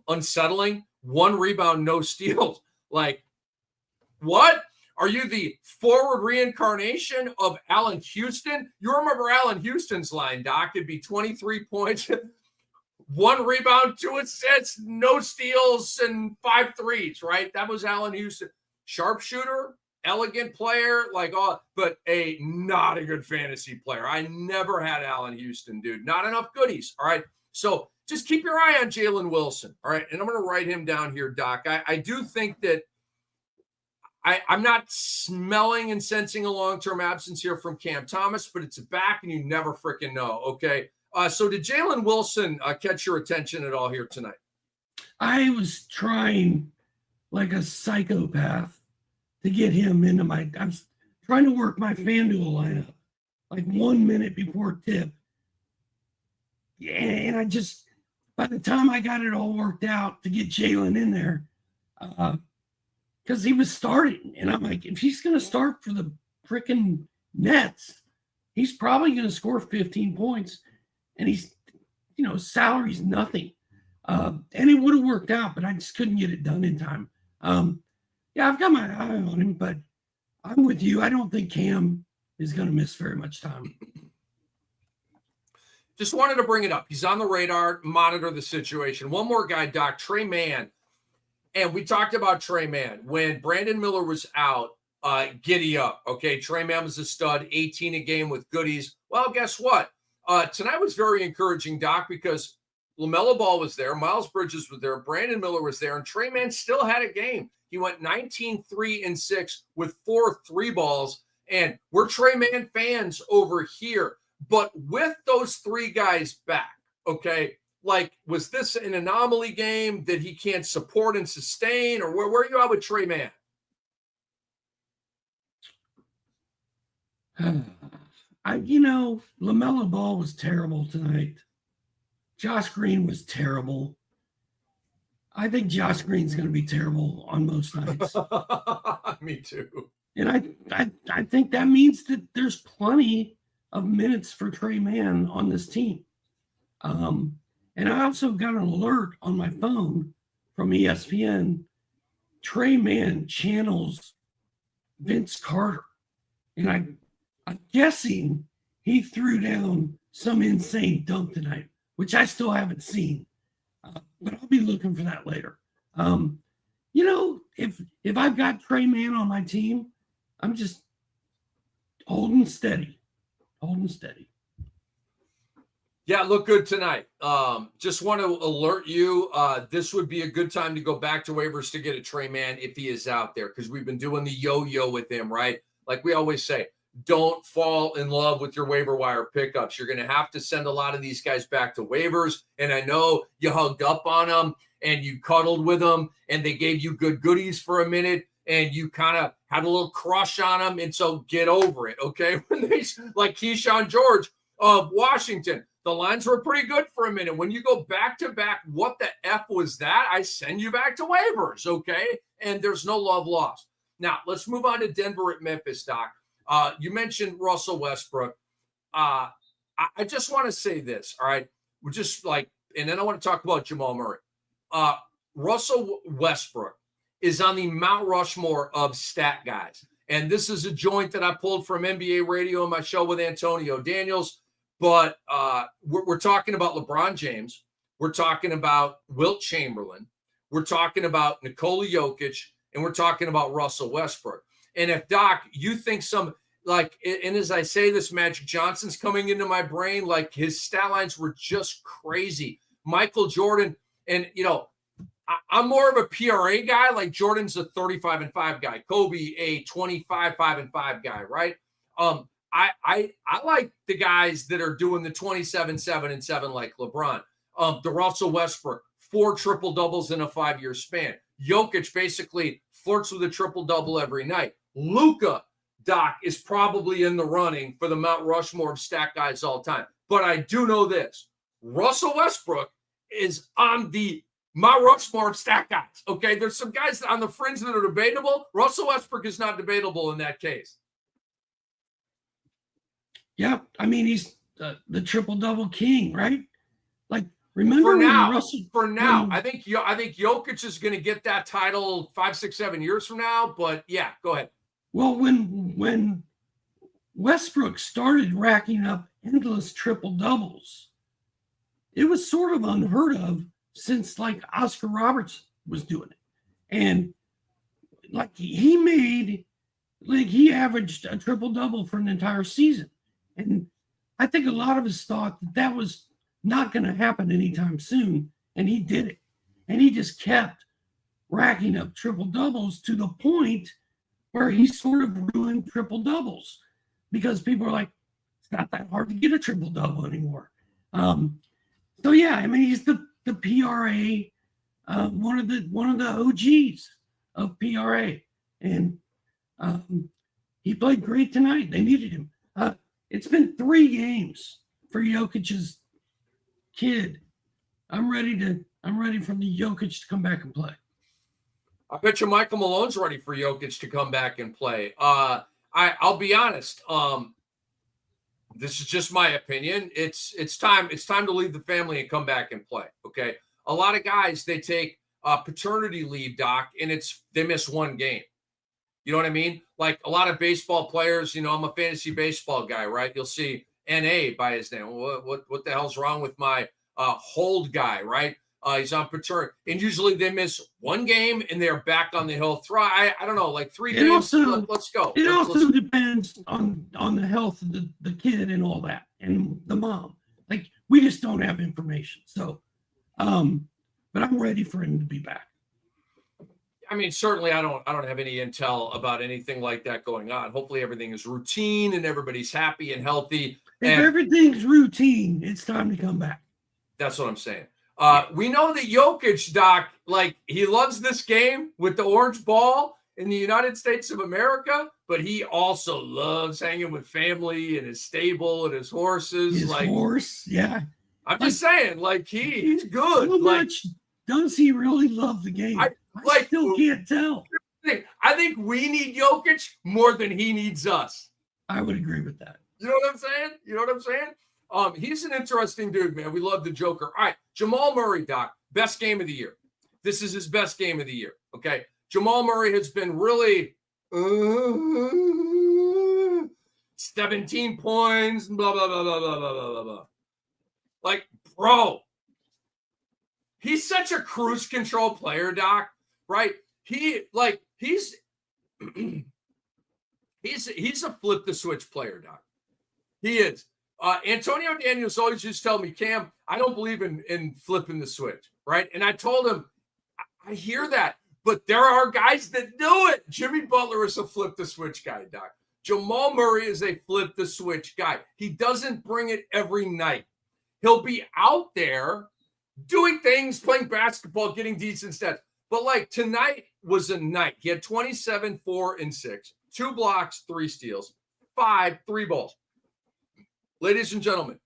unsettling. 1 rebound, no steals. Like, what? Are you the forward reincarnation of Allen Houston? You remember Allen Houston's line, Doc? It'd be 23 points, 1 rebound, 2 assists, no steals, and 5 threes, right? That was Allen Houston. Sharpshooter, elegant player, but not a good fantasy player. I never had Allen Houston, dude. Not enough goodies, all right? So just keep your eye on Jalen Wilson, all right? And I'm going to write him down here, Doc. I do think that I'm not smelling and sensing a long-term absence here from Cam Thomas, but it's a back and you never freaking know, okay? So did Jalen Wilson catch your attention at all here tonight? I was trying like a psychopath to get him into I was trying to work my FanDuel lineup like 1 minute before tip. Yeah, and I just, by the time I got it all worked out to get Jalen in there, because he was starting. And I'm like, if he's going to start for the freaking Nets, he's probably going to score 15 points. And he's, salary's nothing. And it would have worked out, but I just couldn't get it done in time. Yeah, I've got my eye on him, but I'm with you. I don't think Cam is going to miss very much time. Just wanted to bring it up. He's on the radar, monitor the situation. One more guy, Doc, Trey Mann. And we talked about Trey Mann. When Brandon Miller was out, giddy up. Okay, Trey Mann was a stud, 18 a game with goodies. Well, guess what? Tonight was very encouraging, Doc, because LaMelo Ball was there, Miles Bridges was there, Brandon Miller was there, and Trey Mann still had a game. He went 19, 3, and 6 with 4 3 balls. And we're Trey Mann fans over here. But with those three guys back, okay, like, was this an anomaly game that he can't support and sustain, or where are you at with Trey Mann? LaMelo Ball was terrible tonight. Josh Green was terrible. I think Josh Green's going to be terrible on most nights. Me too. And I think that means that there's plenty of minutes for Trey Mann on this team. And I also got an alert on my phone from ESPN. Trey Mann channels Vince Carter. And I'm guessing he threw down some insane dunk tonight, which I still haven't seen. But I'll be looking for that later. If I've got Trey Mann on my team, I'm just holding steady. Yeah, look good tonight. Just want to alert you, this would be a good time to go back to waivers to get a Trey Mann if he is out there, because we've been doing the yo-yo with him, right? Like we always say, don't fall in love with your waiver wire pickups. You're going to have to send a lot of these guys back to waivers. And I know you hugged up on them and you cuddled with them and they gave you good goodies for a minute and you kind of had a little crush on them. And so get over it, okay? When they, like Keyshawn George of Washington, the lines were pretty good for a minute. When you go back to back, what the F was that? I send you back to waivers, okay? And there's no love lost. Now, let's move on to Denver at Memphis, Doc. You mentioned Russell Westbrook. I just want to say this, all right? We're just like, and then I want to talk about Jamal Murray. Russell Westbrook is on the Mount Rushmore of stat guys. And this is a joint that I pulled from NBA radio in my show with Antonio Daniels. But we're talking about LeBron James. We're talking about Wilt Chamberlain. We're talking about Nikola Jokic. And we're talking about Russell Westbrook. And if, Doc, you think and as I say this, Magic Johnson's coming into my brain, like his stat lines were just crazy. Michael Jordan, and, I'm more of a PRA guy. Like Jordan's a 35-5 guy. Kobe, a 25-5 guy, right? I like the guys that are doing the 27-7 like LeBron. The Russell Westbrook, 4 triple-doubles in a 5-year span. Jokic basically flirts with a triple-double every night. Luka, Doc, is probably in the running for the Mount Rushmore of stat guys all time. But I do know this. Russell Westbrook is on the Mount Rushmore of stat guys, okay? There's some guys on the fringe that are debatable. Russell Westbrook is not debatable in that case. Yeah, I mean, he's the triple-double king, right? Like, remember for now, I think Jokic is going to get that title 5, 6, 7 years from now. But yeah, go ahead. Well, when Westbrook started racking up endless triple doubles, it was sort of unheard of since like Oscar Roberts was doing it, and like he averaged a triple double for an entire season, and I think a lot of us thought that was not going to happen anytime soon, and he did it. And he just kept racking up triple doubles to the point where he sort of ruined triple doubles because people are like, it's not that hard to get a triple double anymore. So yeah, I mean, he's the PRA, one of the OGs of PRA, and he played great tonight. They needed him. It's been 3 games for Jokic's kid. I'm ready for the Jokic to come back and play. I bet you Michael Malone's ready for Jokic to come back and play. I'll be honest. This is just my opinion. It's time to leave the family and come back and play. Okay. A lot of guys, they take paternity leave, Doc, and they miss 1 game. You know what I mean? Like a lot of baseball players, I'm a fantasy baseball guy, right? You'll see NA by his name. What the hell's wrong with my hold guy, right? He's on paternity. And usually they miss 1 game and they're back on the hill. I don't know, like 3 games. Let's go. It also depends on the health of the kid and all that and the mom. Like we just don't have information. So, but I'm ready for him to be back. I mean, certainly I don't have any intel about anything like that going on. Hopefully everything is routine and everybody's happy and healthy. If And everything's routine, it's time to come back. that's what I'm saying. We know that Jokic, Doc, like he loves this game with the orange ball in the United States of America, but he also loves hanging with family and his stable and his horses. His like horse, yeah. I'm just saying, like he's good. How like much does he really love the game? I still can't tell. I think we need Jokic more than he needs us. I would agree with that. You know what I'm saying? You know what I'm saying? He's an interesting dude, man. We love the Joker. All right, Jamal Murray, Doc, best game of the year. This is his best game of the year. Okay, Jamal Murray has been really 17 points, blah blah blah blah blah blah blah blah. Like, bro, he's such a cruise control player, Doc. Right? He's he's a flip the switch player, Doc. He is. Antonio Daniels always just tell me, Cam, I don't believe in flipping the switch, right? And I told him, I hear that, but there are guys that do it. Jimmy Butler is a flip the switch guy, Doc. Jamal Murray is a flip the switch guy. He doesn't bring it every night. He'll be out there doing things, playing basketball, getting decent stats. But like tonight was a night. He had 27, 4, and 6, 2 blocks, 3 steals, 3 balls. Ladies and gentlemen,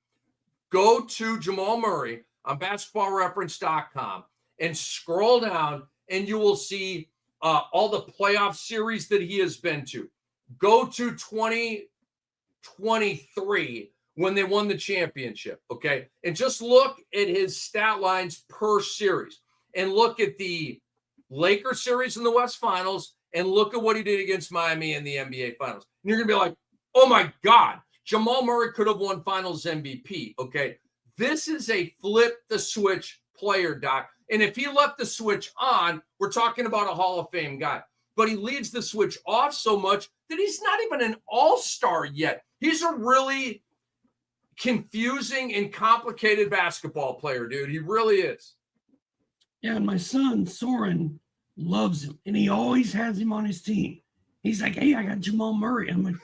go to Jamal Murray on basketballreference.com and scroll down, and you will see all the playoff series that he has been to. Go to 2023 when they won the championship, okay? And just look at his stat lines per series and look at the Lakers series in the West Finals and look at what he did against Miami in the NBA Finals. And you're going to be like, oh, my God. Jamal Murray could have won Finals MVP, okay? This is a flip-the-switch player, Doc. And if he left the switch on, we're talking about a Hall of Fame guy. But he leaves the switch off so much that he's not even an all-star yet. He's a really confusing and complicated basketball player, dude. He really is. Yeah, and my son, Soren, loves him, and he always has him on his team. He's like, hey, I got Jamal Murray. I'm like...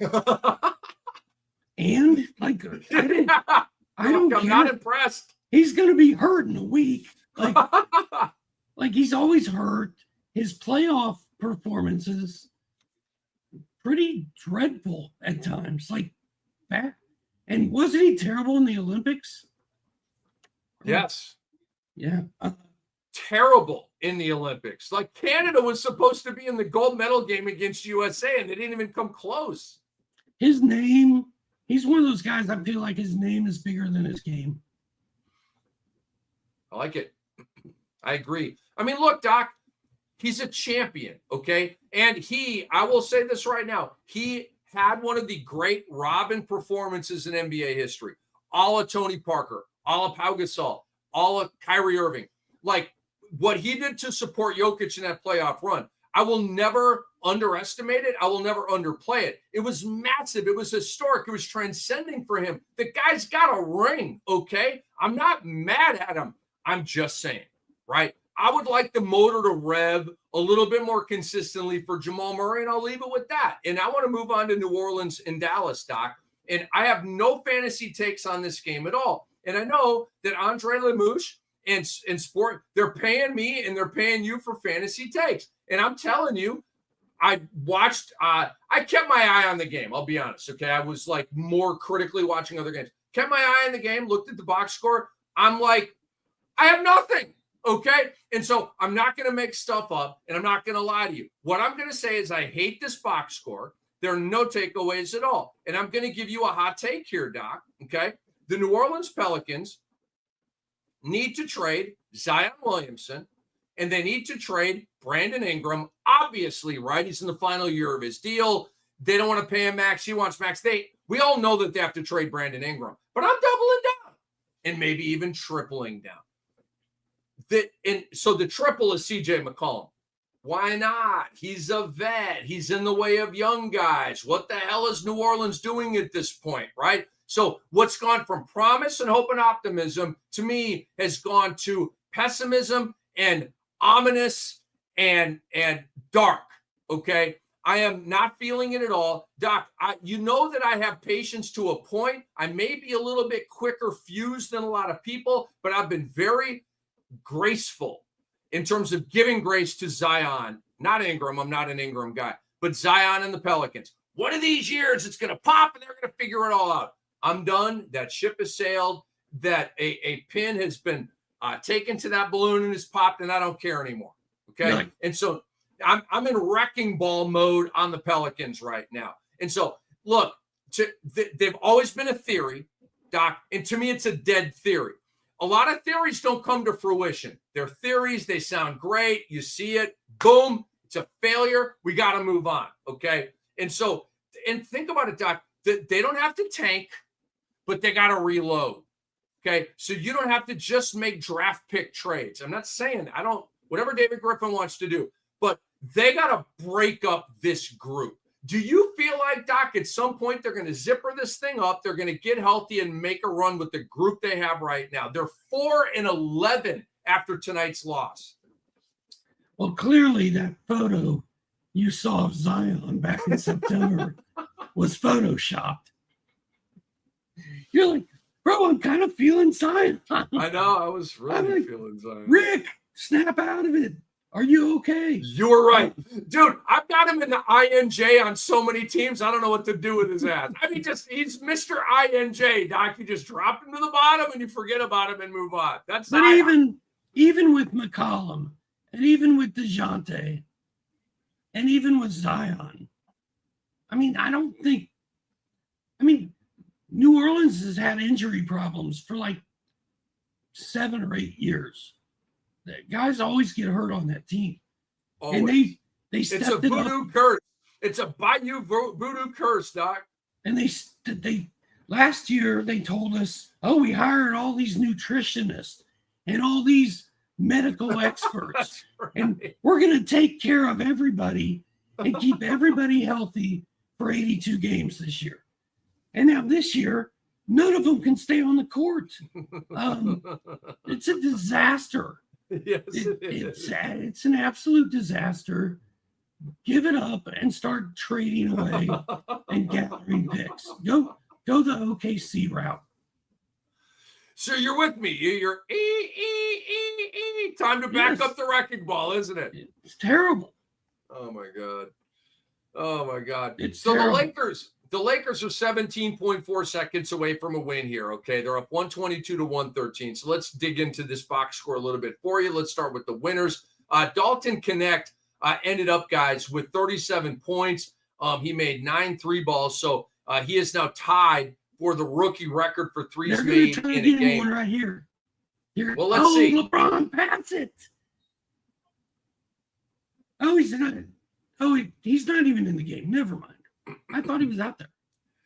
And like, I'm not impressed. He's going to be hurt in a week. Like, like he's always hurt. His playoff performances pretty dreadful at times. Like that. And wasn't he terrible in the Olympics? Yes. Yeah. Terrible in the Olympics. Like Canada was supposed to be in the gold medal game against USA, and they didn't even come close. His name. He's one of those guys I feel like his name is bigger than his game. I like it. I agree. I mean, look, Doc, he's a champion, okay? And I will say this right now, he had one of the great Robin performances in NBA history. A la Tony Parker, a la Pau Gasol, a la Kyrie Irving. Like, what he did to support Jokic in that playoff run, I will never underestimate it. I will never underplay it. It was massive. It was historic. It was transcending for him. The guy's got a ring, okay? I'm not mad at him. I'm just saying, right? I would like the motor to rev a little bit more consistently for Jamal Murray, and I'll leave it with that. And I want to move on to New Orleans and Dallas, Doc. And I have no fantasy takes on this game at all. And I know that Andre Lemouche and Sport, they're paying me and they're paying you for fantasy takes. And I'm telling you, I kept my eye on the game. I'll be honest. Okay. I was like more critically watching other games, kept my eye on the game, looked at the box score. I'm like, I have nothing. Okay. And so I'm not going to make stuff up and I'm not going to lie to you. What I'm going to say is I hate this box score. There are no takeaways at all. And I'm going to give you a hot take here, Doc. Okay. The New Orleans Pelicans need to trade Zion Williamson, and they need to trade Brandon Ingram. Obviously, right? He's in the final year of his deal. They don't want to pay him max. He wants max. We all know that they have to trade Brandon Ingram, but I'm doubling down and maybe even tripling down. So the triple is CJ McCollum. Why not? He's a vet. He's in the way of young guys. What the hell is New Orleans doing at this point, right? So what's gone from promise and hope and optimism to me has gone to pessimism and ominous and dark. Okay. I am not feeling it at all. Doc, you know that I have patience to a point. I may be a little bit quicker fused than a lot of people, but I've been very graceful in terms of giving grace to Zion, not Ingram. I'm not an Ingram guy, but Zion and the Pelicans. One of these years, it's going to pop and they're going to figure it all out. I'm done. That ship has sailed. That a pin has been taken to that balloon and has popped, and I don't care anymore. Okay. Right. And so I'm in wrecking ball mode on the Pelicans right now. And so, look, they've always been a theory, Doc, and to me, it's a dead theory. A lot of theories don't come to fruition. They're theories. They sound great. You see it. Boom. It's a failure. We got to move on. Okay. And so, and think about it, Doc. They don't have to tank, but they got to reload. Okay. So you don't have to just make draft pick trades. I'm not saying whatever David Griffin wants to do, but they got to break up this group. Do you feel like, Doc, at some point they're going to zipper this thing up? They're going to get healthy and make a run with the group they have right now. They're 4-11 after tonight's loss. Well, clearly that photo you saw of Zion back in September was photoshopped. You're like, bro, I'm kind of feeling Zion. I know. I was really feeling Zion. Rick, snap out of it. Are you okay? You were right. Dude, I've got him in the INJ on so many teams, I don't know what to do with his ass. I mean, he's Mr. INJ, Doc. You just drop him to the bottom and you forget about him and move on. That's But even with McCollum and even with DeJounte and even with Zion, New Orleans has had injury problems for like 7 or 8 years. The guys always get hurt on that team. Always. And they stepped it's a voodoo curse. It's a Bayou voodoo curse, Doc. And they last year they told us, oh, we hired all these nutritionists and all these medical experts, right. And we're going to take care of everybody and keep everybody healthy for 82 games this year. And now this year, none of them can stay on the court. It's a disaster. Yes, it's an absolute disaster. Give it up and start trading away and gathering picks. Go the OKC route. So you're with me. You're time to back up the wrecking ball, isn't it? It's terrible. Oh my God. It's so terrible. The Lakers are 17.4 seconds away from a win here, okay? They're up 122-113. So let's dig into this box score a little bit for you. Let's start with the winners. Dalton Connect ended up, guys, with 37 points. He made 9 3 balls. So he is now tied for the rookie record for threes made in a game. One right here. Well, let's see. LeBron, pass it. Oh, he's not even in the game. Never mind. I thought he was out there.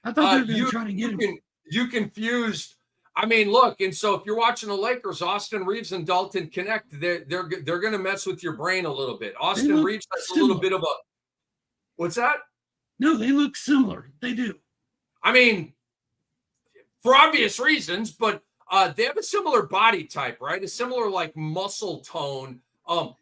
I thought they were going to try to get him. You confused. I mean, look, and so if you're watching the Lakers, Austin Reeves and Dalton Connect, they're going to mess with your brain a little bit. Austin Reeves has a little bit of a. What's that? No, they look similar. They do. I mean, for obvious reasons, but they have a similar body type, right? A similar like muscle tone.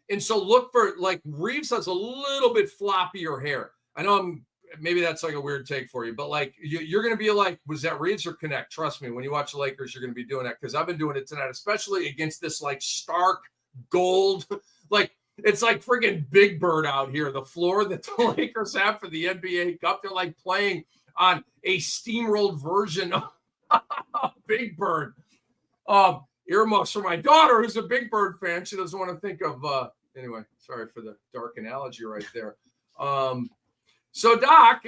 And so look for like Reeves has a little bit floppier hair. I know maybe that's like a weird take for you, but like you're going to be like, was that Reeves or Connect? Trust me, when you watch the Lakers, you're going to be doing that because I've been doing it tonight, especially against this like stark gold. Like it's like friggin' Big Bird out here. The floor that the Lakers have for the NBA Cup, they're like playing on a steamrolled version of Big Bird. Earmuffs for my daughter, who's a Big Bird fan. She doesn't want to think of anyway. Sorry for the dark analogy right there. So Doc,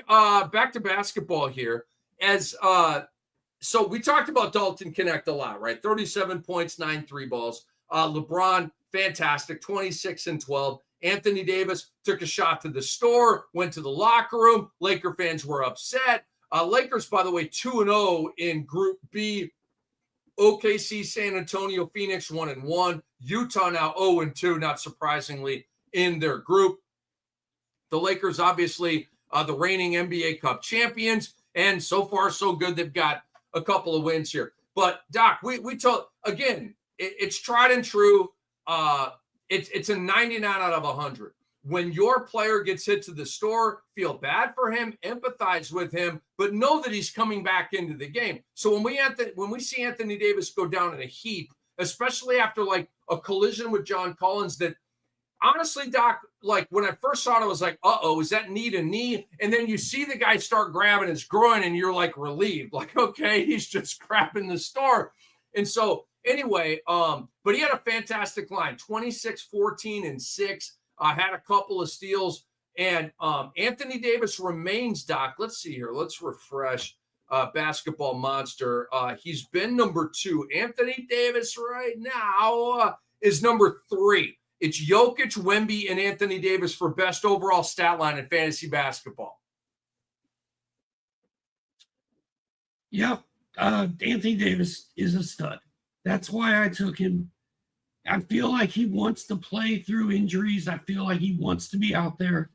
back to basketball here. So we talked about Dalton Connect a lot, right? 37 points, 9 3 balls. LeBron, fantastic, 26 and 12. Anthony Davis took a shot to the store, went to the locker room. Laker fans were upset. Lakers, by the way, 2-0 in Group B. OKC, San Antonio, Phoenix 1-1. Utah now 0-2, not surprisingly, in their group. The Lakers, obviously, the reigning NBA Cup champions, and so far so good. They've got a couple of wins here. But Doc, we told again, it's tried and true. it's a 99 out of 100. When your player gets hit to the store, feel bad for him, empathize with him, but know that he's coming back into the game. So when we see Anthony Davis go down in a heap, especially after like a collision with John Collins, that honestly, Doc, like when I first saw it, I was like, is that knee to knee? And then you see the guy start grabbing his groin and you're like relieved, like, okay, he's just crapping the store. And so anyway, but he had a fantastic line, 26, 14, and 6. Had a couple of steals. And Anthony Davis remains, Doc. Let's see here. Let's refresh Basketball Monster. He's been number 2. Anthony Davis right now is number 3. It's Jokic, Wemby, and Anthony Davis for best overall stat line in fantasy basketball. Yeah, Anthony Davis is a stud. That's why I took him. I feel like he wants to play through injuries. I feel like he wants to be out there.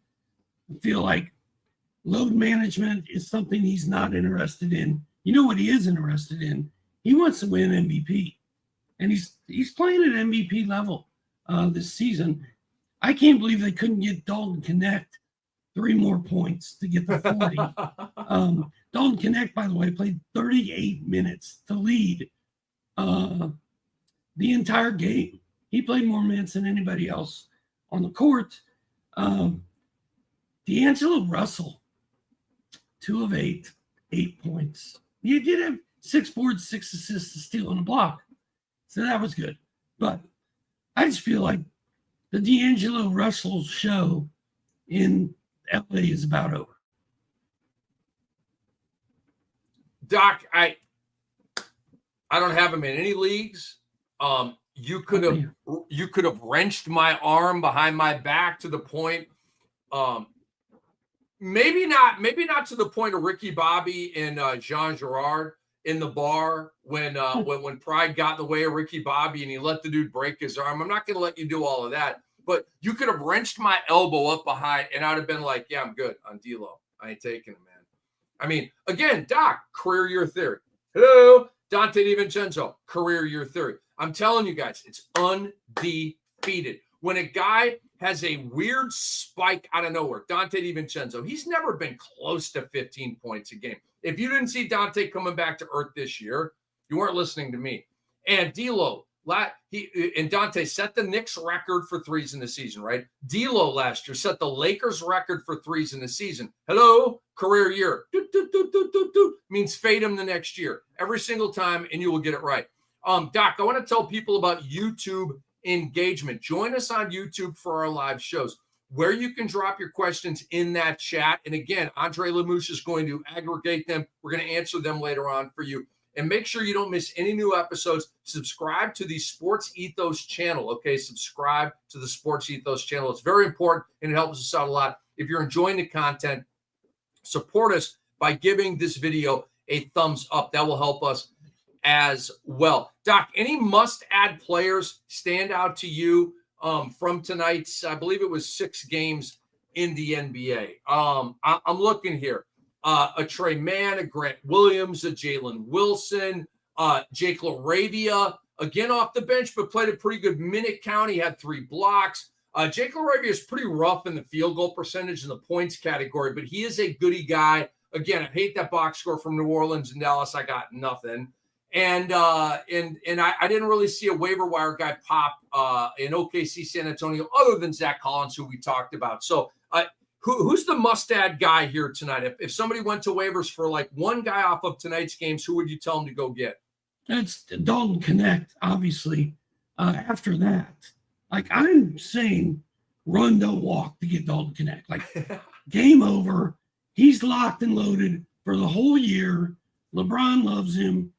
I feel like load management is something he's not interested in. You know what he is interested in? He wants to win MVP. And he's playing at MVP level this season. I can't believe they couldn't get Dalton Connect 3 more points to get the 40. Dalton Connect, by the way, played 38 minutes to lead the entire game. He played more minutes than anybody else on the court. D'Angelo Russell, 2 of 8, 8 points. He did have 6 boards, 6 assists, a steal, and a block. So that was good. But I just feel like the D'Angelo Russell show in LA is about over. Doc, I don't have him in any leagues. You could have wrenched my arm behind my back to the point. Maybe not to the point of Ricky Bobby and Jean Girard in the bar when pride got in the way of Ricky Bobby and he let the dude break his arm. I'm not going to let you do all of that, but you could have wrenched my elbow up behind and I'd have been like, yeah, I'm good on D-Lo. I ain't taking him, man. I mean, again, Doc, career year theory. Hello, Dante DiVincenzo, career year theory. I'm telling you guys, it's undefeated. When a guy has a weird spike out of nowhere, Dante DiVincenzo, he's never been close to 15 points a game. If you didn't see Dante coming back to earth this year, you weren't listening to me. And D'Lo, and Dante set the Knicks record for threes in the season, right? D'Lo last year set the Lakers record for threes in the season. Hello, career year. Means fade him the next year. Every single time, and you will get it right. Doc, I want to tell people about YouTube engagement. Join us on YouTube for our live shows where you can drop your questions in that chat. And again, Andre Lamouche is going to aggregate them. We're going to answer them later on for you. And make sure you don't miss any new episodes. Subscribe to the Sports Ethos channel, okay? Subscribe to the Sports Ethos channel. It's very important, and it helps us out a lot. If you're enjoying the content, support us by giving this video a thumbs up. That will help us as well. Doc, any must-add players stand out to you from tonight's, I believe it was 6 games in the NBA? I'm looking here. A Trey Mann, a Grant Williams, a Jalen Wilson, Jake LaRavia, again off the bench, but played a pretty good minute count. He had 3 blocks. Jake LaRavia is pretty rough in the field goal percentage in the points category, but he is a goody guy. Again, I hate that box score from New Orleans and Dallas. I got nothing. And I didn't really see a waiver wire guy pop in OKC San Antonio other than Zach Collins, who we talked about. So who's the must-add guy here tonight? If somebody went to waivers for like one guy off of tonight's games, who would you tell them to go get? It's Dalton Connect, obviously. After that, like I'm saying, run, don't walk to get Dalton Connect. Like game over. He's locked and loaded for the whole year. LeBron loves him.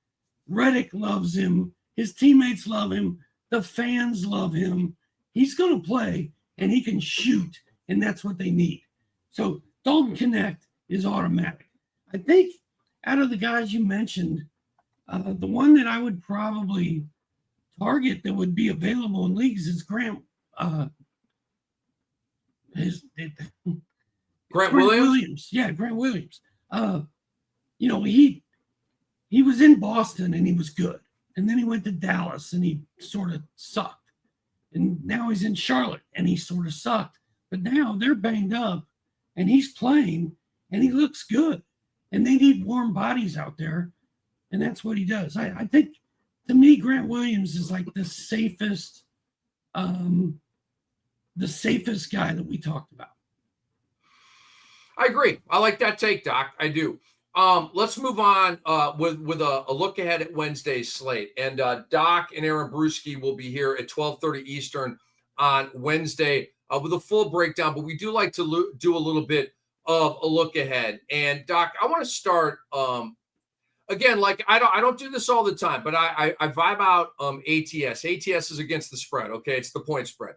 Redick loves him. His teammates love him. The fans love him. He's going to play, and he can shoot, and that's what they need. So Dalton Connect is automatic. I think out of the guys you mentioned, the one that I would probably target that would be available in leagues is Grant. Grant Williams? Yeah, Grant Williams. He was in Boston and he was good. And then he went to Dallas and he sort of sucked. And now he's in Charlotte, and he sort of sucked. But now they're banged up, and he's playing, and he looks good. And they need warm bodies out there, and that's what he does. I think, to me, Grant Williams is like the safest guy that we talked about. I agree. I like that take, Doc. I do. Let's move on with a look ahead at Wednesday's slate. And Doc and Aaron Brewski will be here at 12:30 Eastern on Wednesday with a full breakdown. But we do like to do a little bit of a look ahead. And Doc, I want to start again. Like I don't do this all the time, but I vibe out ATS. ATS is against the spread. Okay, it's the point spread.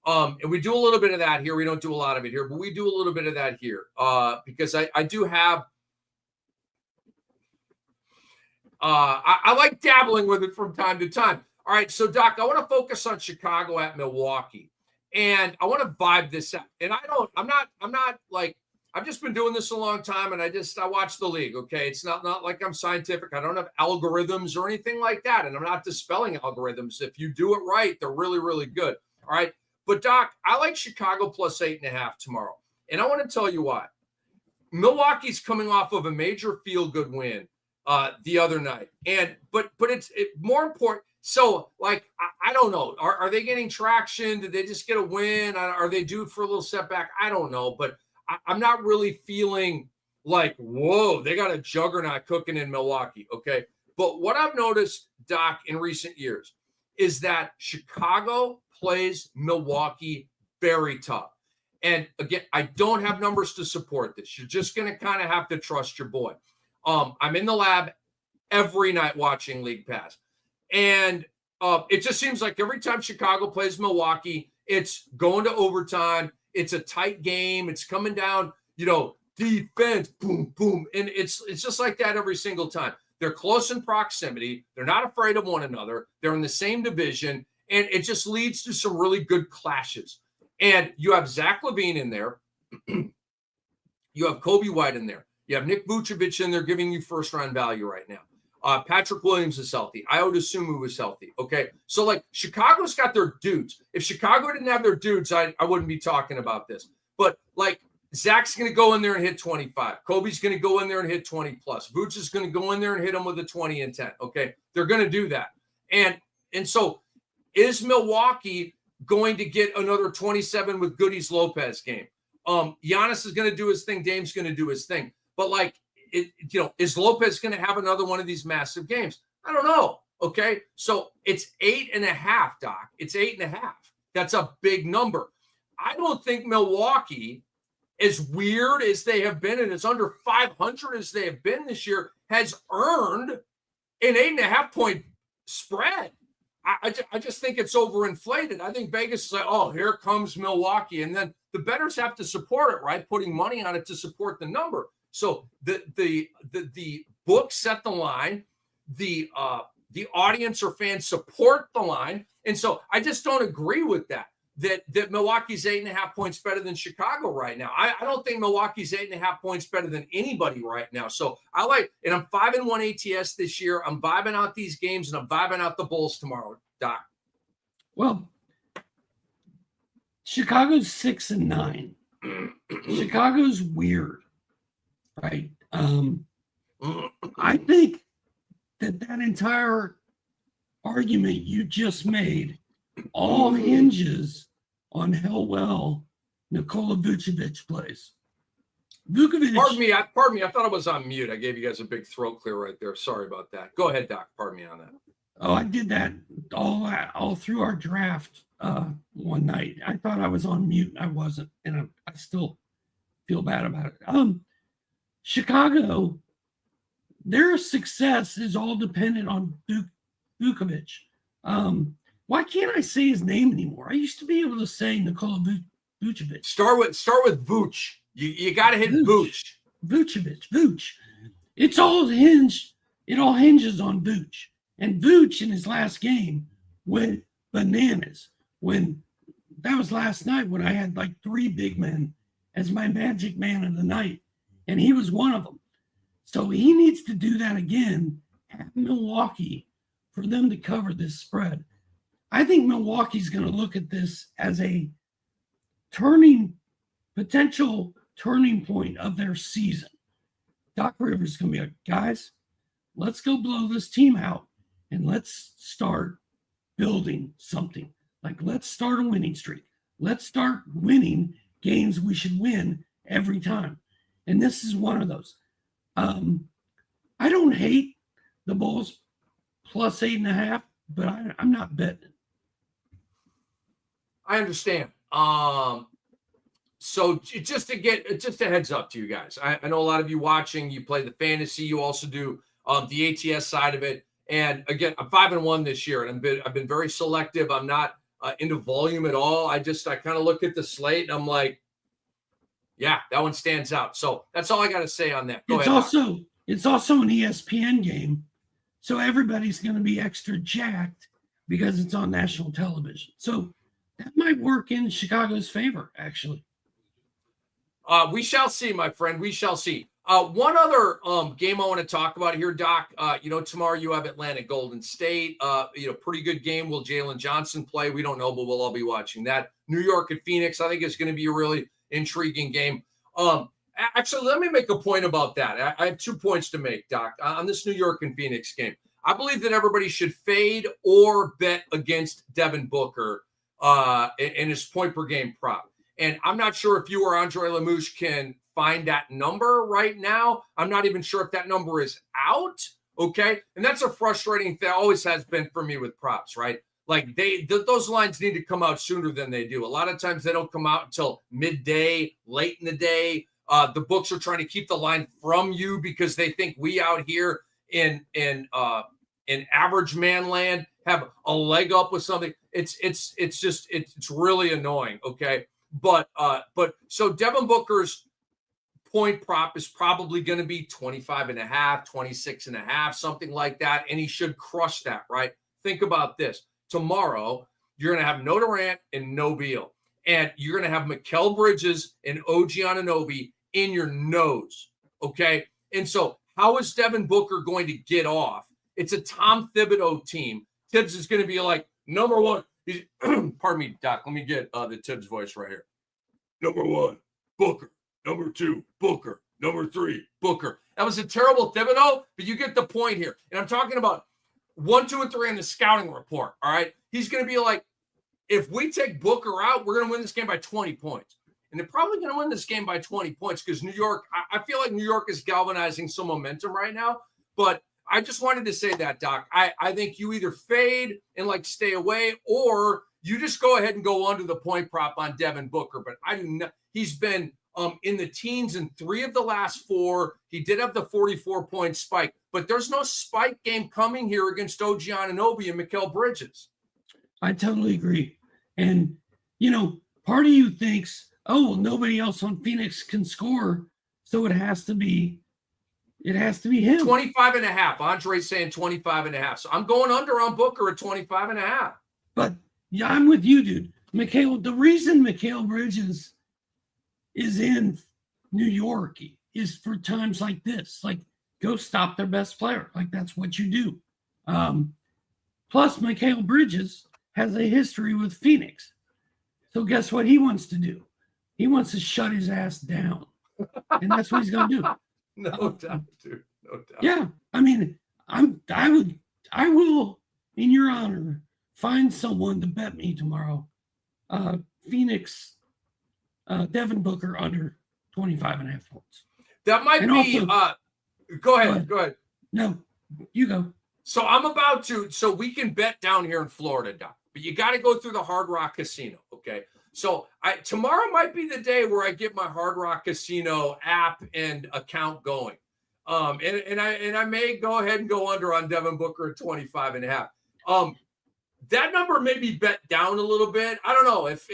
And we do a little bit of that here. We don't do a lot of it here, but we do a little bit of that here because I do have. I like dabbling with it from time to time. All right, so Doc, I want to focus on Chicago at Milwaukee, and I want to vibe this out. And I'm not like I've just been doing this a long time, and I watch the league. Okay, it's not like I'm scientific. I don't have algorithms or anything like that, and I'm not dispelling algorithms. If you do it right, they're really, really good. All right. But, Doc, I like Chicago plus 8.5 tomorrow. And I want to tell you why. Milwaukee's coming off of a major feel-good win the other night. But it's more important. So, like, I don't know. Are they getting traction? Did they just get a win? Are they due for a little setback? I don't know. But I'm not really feeling like, whoa, they got a juggernaut cooking in Milwaukee. Okay. But what I've noticed, Doc, in recent years is that Chicago plays Milwaukee very tough. And again, I don't have numbers to support this. You're just going to kind of have to trust your boy. I'm in the lab every night watching League Pass. And it just seems like every time Chicago plays Milwaukee, it's going to overtime. It's a tight game. It's coming down, defense, boom, boom. And it's just like that every single time. They're close in proximity. They're not afraid of one another. They're in the same division. And it just leads to some really good clashes. And you have Zach LaVine in there. You have Kobe White in there. You have Nick Vucevic in there giving you first-round value right now. Patrick Williams is healthy. Ayo Dosunmu is healthy. Okay. So, like, Chicago's got their dudes. If Chicago didn't have their dudes, I wouldn't be talking about this. But, like, Zach's going to go in there and hit 25. Kobe's going to go in there and hit 20 plus. Vooch is going to go in there and hit him with a 20 and 10. Okay. They're going to do that. And so is Milwaukee going to get another 27 with Goodies Lopez game? Giannis is going to do his thing. Dame's going to do his thing. But like, is Lopez going to have another one of these massive games? I don't know. Okay. So it's 8.5, Doc. It's 8.5. That's a big number. I don't think Milwaukee, as weird as they have been and as under 500 as they have been this year, has earned an 8.5 point spread. I just think it's overinflated. I think Vegas is like, oh, here comes Milwaukee. And then the bettors have to support it, right? Putting money on it to support the number. So the book set the line. The audience or fans support the line. And so I just don't agree with that Milwaukee's 8.5 points better than Chicago right now. I don't think Milwaukee's 8.5 points better than anybody right now. So I like, and I'm 5-1 ATS this year. I'm vibing out these games and I'm vibing out the Bulls tomorrow, Doc. Well, Chicago's 6-9. Chicago's weird, right? I think that entire argument you just made all hinges on how well Nikola Vucevic plays. Vucevic. Pardon me. I thought I was on mute. I gave you guys a big throat clear right there. Sorry about that. Go ahead, Doc. Pardon me on that. Oh, I did that all through our draft one night. I thought I was on mute. I wasn't, and I still feel bad about it. Chicago, their success is all dependent on Vucevic. Why can't I say his name anymore? I used to be able to say Nikola Vucevic. Start with Vooch. You got to hit Vooch. Vooch. It all hinges on Vooch. And Vooch in his last game went bananas. That was last night when I had like 3 big men as my magic man of the night. And he was one of them. So he needs to do that again at Milwaukee for them to cover this spread. I think Milwaukee's going to look at this as a potential turning point of their season. Doc Rivers is going to be like, guys, let's go blow this team out and let's start building something. Like, let's start a winning streak. Let's start winning games we should win every time. And this is one of those. I don't hate the Bulls plus 8.5, but I'm not betting. I understand. So just a heads up to you guys. I know a lot of you watching, you play the fantasy, you also do the ATS side of it. And again, I'm 5-1 this year, and I've been very selective. I'm not into volume at all. I kind of look at the slate and I'm like, yeah, that one stands out. So that's all I got to say on that. Go ahead. It's also an ESPN game, so everybody's going to be extra jacked because it's on national television. So that might work in Chicago's favor, actually. We shall see, my friend. We shall see. One other game I want to talk about here, Doc. Tomorrow you have Atlanta Golden State. Pretty good game. Will Jalen Johnson play? We don't know, but we'll all be watching that. New York at Phoenix, I think it's going to be a really intriguing game. Actually, let me make a point about that. I have 2 points to make, Doc, on this New York and Phoenix game. I believe that everybody should fade or bet against Devin Booker in his point per game prop. And I'm not sure if you or Andre Lamouche can find that number right now. I'm not even sure if that number is out. Okay. And that's a frustrating thing. Always has been for me with props, right? Like those lines need to come out sooner than they do. A lot of times they don't come out until midday, late in the day. The books are trying to keep the line from you because they think we out here in average man land have a leg up with something. It's really annoying. Okay. But so Devin Booker's point prop is probably going to be 25.5, 26.5, something like that. And he should crush that, right? Think about this. Tomorrow, you're going to have no Durant and no Beal. And you're going to have Mikal Bridges and OG Anunoby in your nose. Okay. And so how is Devin Booker going to get off? It's a Tom Thibodeau team. Tibbs is going to be like, number one. Pardon me, Doc. Let me get the Tibbs voice right here. Number one, Booker. Number two, Booker. Number three, Booker. That was a terrible Thibodeau, but you get the point here. And I'm talking about 1, 2, and 3 in the scouting report. All right. He's going to be like, if we take Booker out, we're going to win this game by 20 points. And they're probably going to win this game by 20 points because New York, I feel like New York is galvanizing some momentum right now. But I just wanted to say that, Doc. I think you either fade and stay away, or you just go ahead and go under the point prop on Devin Booker. But I do not. He's been in the teens in 3 of the last 4. He did have the 44-point spike, but there's no spike game coming here against OG Anunoby and Mikal Bridges. I totally agree. And, part of you thinks, oh, well, nobody else on Phoenix can score, so it has to be him. 25.5. Andre's saying 25.5. So I'm going under on Booker at 25.5. But yeah, I'm with you, dude. The reason Mikal Bridges is in New York is for times like this. Like, go stop their best player. Like, that's what you do. Plus, Mikal Bridges has a history with Phoenix. So guess what he wants to do? He wants to shut his ass down. And that's what he's going to do. No doubt, dude. No doubt. Yeah. I mean, I will, in your honor, find someone to bet me tomorrow. Phoenix, Devin Booker under 25.5 points. That might and be, also, go ahead. No, you go. So I'm about to, so we can bet down here in Florida, Doc, but you got to go through the Hard Rock Casino. Okay. So tomorrow might be the day where I get my Hard Rock Casino app and account going. And I may go ahead and go under on Devin Booker at 25.5. That number may be bet down a little bit. I don't know if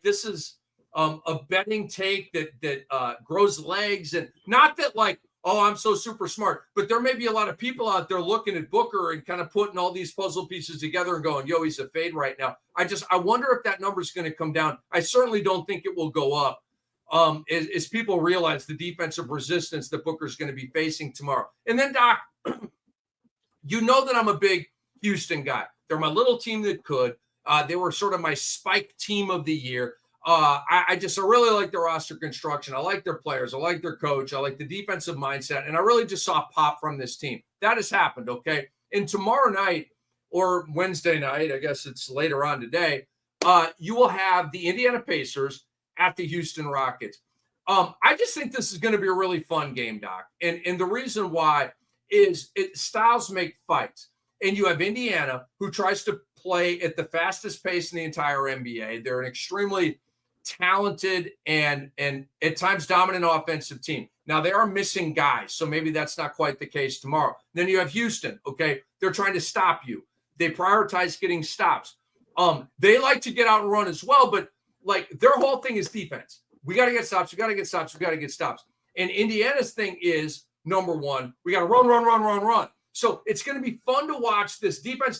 this is a betting take that grows legs, and not that oh, I'm so super smart, but there may be a lot of people out there looking at Booker and kind of putting all these puzzle pieces together and going, yo, he's a fade right now. I wonder if that number is going to come down. I certainly don't think it will go up as people realize the defensive resistance that Booker's going to be facing tomorrow. And then, Doc, you know that I'm a big Houston guy. They're my little team that could. They were sort of my spike team of the year. I really like their roster construction. I like their players. I like their coach. I like the defensive mindset. And I really just saw pop from this team. That has happened, okay? And tomorrow night or Wednesday night, I guess it's later on today, you will have the Indiana Pacers at the Houston Rockets. I just think this is going to be a really fun game, Doc. And the reason why is styles make fights. And you have Indiana, who tries to play at the fastest pace in the entire NBA. They're an extremely talented and at times dominant offensive team. Now they are missing guys, so maybe that's not quite the case tomorrow. Then you have Houston, okay? They're trying to stop you. They prioritize getting stops. They like to get out and run as well, but like their whole thing is defense. We got to get stops. We got to get stops. We got to get stops. And Indiana's thing is number one, we got to run. So it's going to be fun to watch this defense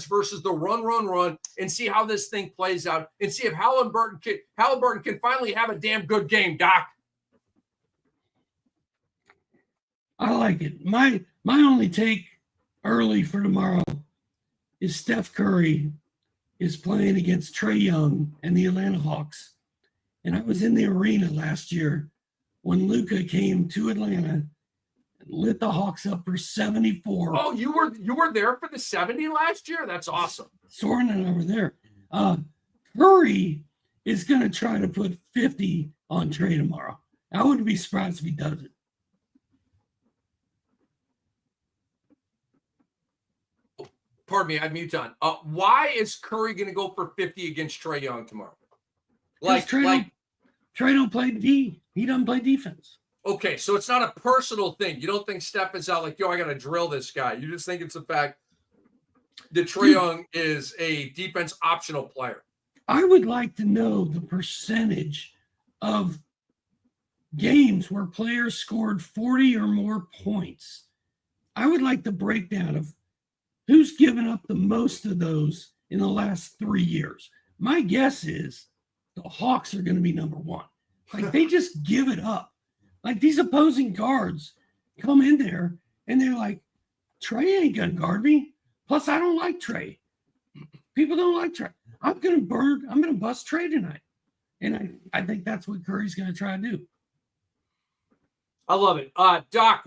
versus the run, and see how this thing plays out, and see if Halliburton can finally have a damn good game, Doc. I like it. My only take early for tomorrow is Steph Curry is playing against Trae Young and the Atlanta Hawks. And I was in the arena last year when Luka came to Atlanta and lit the Hawks up for 74. Oh, you were there for the 70 last year? That's awesome. Soren and I were there. Curry is going to try to put 50 on Trae tomorrow. I wouldn't be surprised if he does it. Pardon me, I have mute on. Why is Curry going to go for 50 against Trae Young tomorrow? Trae don't play D. He doesn't play defense. Okay, so it's not a personal thing. You don't think Steph is out like, yo, I got to drill this guy. You just think it's the fact that Trae Young is a defense optional player. I would like to know the percentage of games where players scored 40 or more points. I would like the breakdown of who's given up the most of those in the last 3 years. My guess is the Hawks are going to be number one. Like they just give it up. Like these opposing guards come in there and they're like, Trae ain't going to guard me. Plus, I don't like Trae. People don't like Trae. I'm going to bust Trae tonight. And I think that's what Curry's going to try to do. I love it. Doc,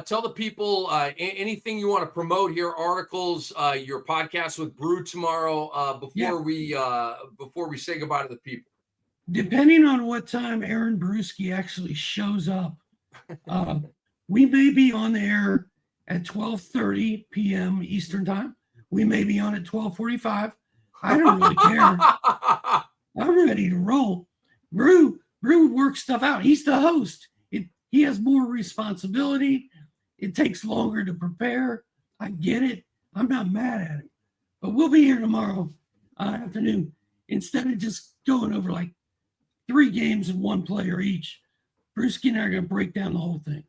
tell the people anything you want to promote here, articles, your podcast with Brew tomorrow before we say goodbye to the people. Depending on what time Aaron Brewski actually shows up, we may be on the air at 12:30 p.m. Eastern time. We may be on at 12:45. I don't really care. I'm ready to roll. Brew works stuff out. He's the host. He has more responsibility. It takes longer to prepare. I get it. I'm not mad at it. But we'll be here tomorrow afternoon. Instead of just going over like 3 games and 1 player each, Brewski and I are going to break down the whole thing.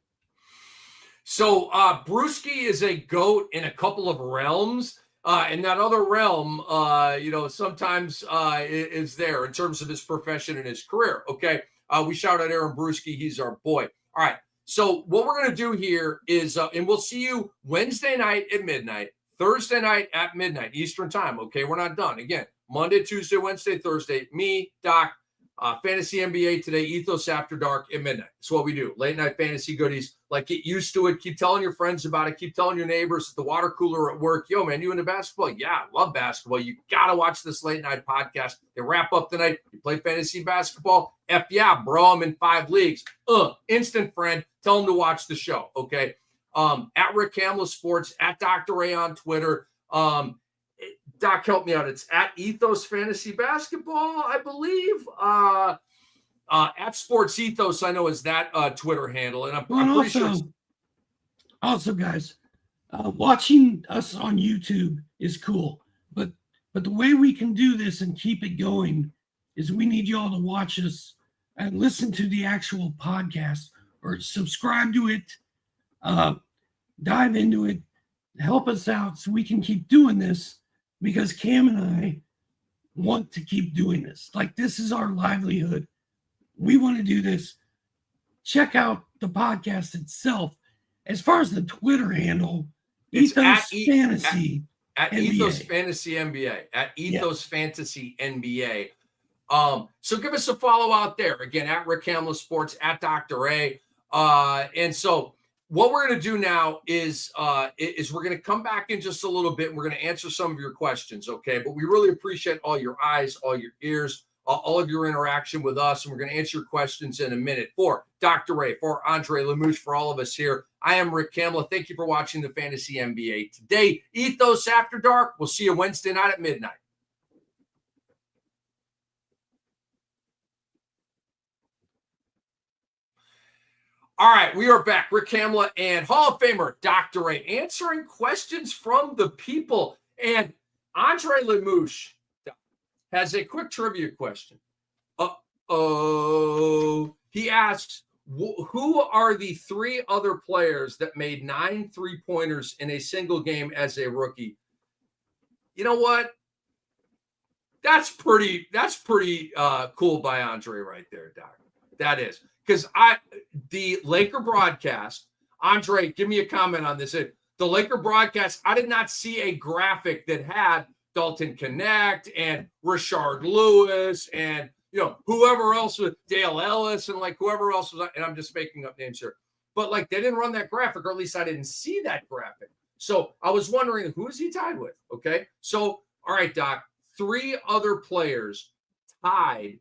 So Brewski is a GOAT in a couple of realms. And that other realm, sometimes is there in terms of his profession and his career. Okay. We shout out Aaron Brewski. He's our boy. All right. So what we're going to do here is, and we'll see you Wednesday night at midnight, Thursday night at midnight, Eastern time. Okay. We're not done. Again, Monday, Tuesday, Wednesday, Thursday, me, Doc, Fantasy NBA today, Ethos After Dark at midnight. That's what we do. Late night fantasy goodies. Like, get used to it. Keep telling your friends about it. Keep telling your neighbors at the water cooler at work. Yo, man, you into basketball? Yeah, I love basketball. You got to watch this late night podcast. They wrap up tonight. You play fantasy basketball? F yeah, bro. I'm in 5 leagues. Instant friend. Tell them to watch the show, okay? At Rick Kamla Sports, at Dr. Ray on Twitter. Doc, help me out. It's at Ethos Fantasy Basketball, I believe. At Sports Ethos, I know, is that Twitter handle, and I'm pretty sure. Also, guys, watching us on YouTube is cool, but the way we can do this and keep it going is we need you all to watch us and listen to the actual podcast or subscribe to it, dive into it, help us out so we can keep doing this, because Cam and I want to keep doing this. Like, this is our livelihood. We want to do this. Check out the podcast itself. As far as the Twitter handle, It's Ethos Fantasy At NBA. Ethos Fantasy NBA. At Ethos Fantasy NBA. So give us a follow out there. Again, at Rick Kamla Sports, at Dr. A. And so what we're going to do now is we're going to come back in just a little bit and we're going to answer some of your questions, okay? But we really appreciate all your eyes, all your ears, all of your interaction with us, and we're going to answer your questions in a minute. For Dr. A, for Andre Lemouche, for all of us here, I am Rick Kamla. Thank you for watching the Fantasy NBA today. Ethos After Dark. We'll see you Wednesday night at midnight. All right, we are back. Rick Kamla and Hall of Famer Dr. A answering questions from the people. And Andre Lemouche has a quick trivia question. He asks, who are the 3 other players that made 9 3-pointers in a single game as a rookie? You know what? That's pretty cool by Andre right there, Doc. That is. Because the Laker broadcast, Andre, give me a comment on this. The Laker broadcast, I did not see a graphic that had Dalton Connect and Rashard Lewis and whoever else was Dale Ellis and like whoever else was, and I'm just making up names here. But like they didn't run that graphic, or at least I didn't see that graphic. So I was wondering who is he tied with? Okay. So all right, Doc, 3 other players tied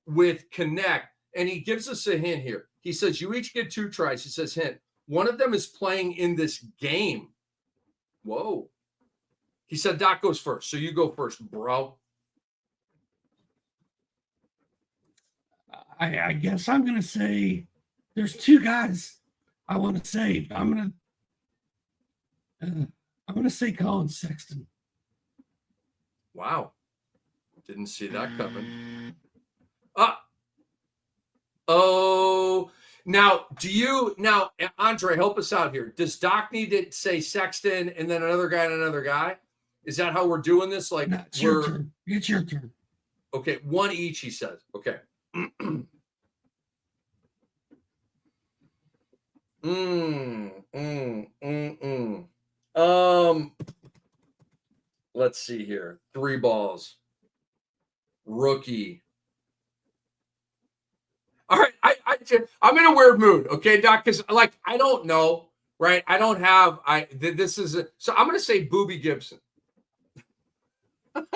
with Connect. And he gives us a hint here. He says, you each get 2 tries. He says, hint, one of them is playing in this game. Whoa. He said, Doc goes first. So you go first, bro. I guess I'm going to say there's 2 guys I want to say. I'm going to say Colin Sexton. Wow. Didn't see that coming. Now Andre, help us out here. Does Doc need to say Sexton and then another guy and another guy? Is that how we're doing this? Like, no, it's your turn. It's your turn. Okay, 1 each, he says. Okay. Let's see here. 3 balls. Rookie. All right, I'm in a weird mood, okay, Doc? Because like I don't know, right? I don't have. So I'm going to say Booby Gibson. Come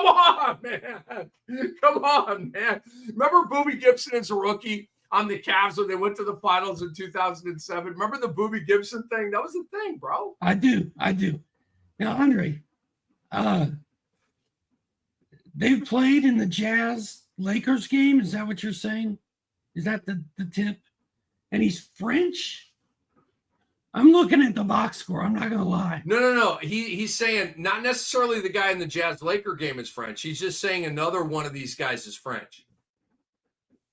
on, man! Come on, man! Remember Booby Gibson as a rookie on the Cavs when they went to the finals in 2007? Remember the Booby Gibson thing? That was the thing, bro. I do. Now, Andre, they played in the Jazz Lakers game. Is that what you're saying? Is that the tip? And he's French? I'm looking at the box score. I'm not going to lie. No. He's saying not necessarily the guy in the Jazz Laker game is French. He's just saying another one of these guys is French.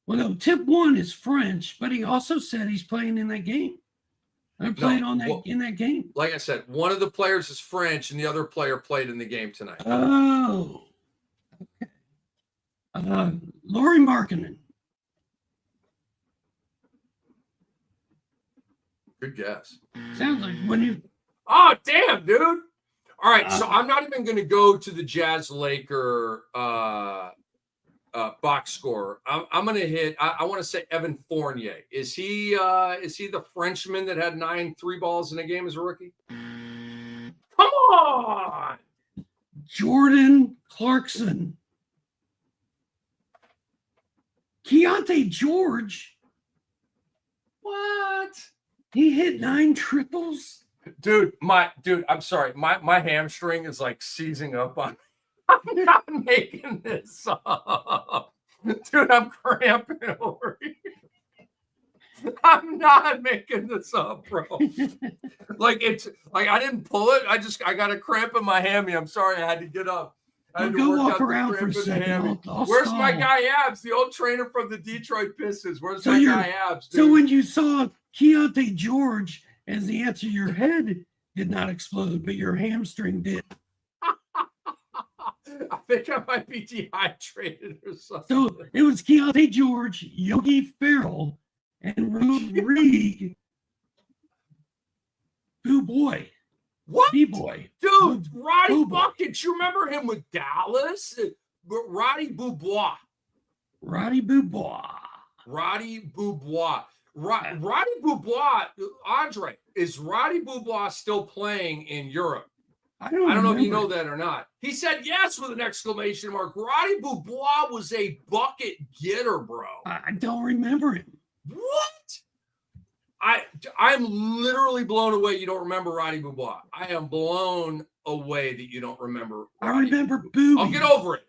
Well, no, tip 1 is French, but he also said he's playing in that game. I played in that game. Like I said, one of the players is French and the other player played in the game tonight. Oh, okay. Lauri Markkanen. Good guess. Sounds like when you. Oh, damn, dude. All right, so I'm not even going to go to the Jazz Laker box score. I'm going to hit. I want to say Evan Fournier. Is he the Frenchman that had 9 3-balls in a game as a rookie? Come on, Jordan Clarkson. Keontae George. What? He hit 9 triples. Dude, I'm sorry. My hamstring is like seizing up on me. I'm not making this up. Dude, I'm cramping over here. I'm not making this up, bro. Like it's like I didn't pull it. I got a cramp in my hammy. I'm sorry, I had to get up. I had to go work walk out the around cramp for a in the second. hammy. I'll Where's stall. my guy Abs, the old trainer from the Detroit Pistons? Where's my guy Abs, dude? So when you saw Keontae George as the answer, your head did not explode, but your hamstring did. I think I might be dehydrated or something. So it was Keontae George, Yogi Ferrell, and Rodrigue Boo Boy. What? B-Boy. Dude, Roddy Boo Boy. Buckets. You remember him with Dallas? Roddy Boubois. Roddy Boubois. Roddy Boubois. Roddy Boubois, Andre, is Roddy Boubois still playing in Europe? I don't know if you remember. know that or not. He said yes with an exclamation mark. Roddy Boubois was a bucket getter, bro. I don't remember him. What? I'm literally blown away you don't remember Roddy Boubois. I am blown away that you don't remember I Roddy remember Boubois. Booby. I'll get over it.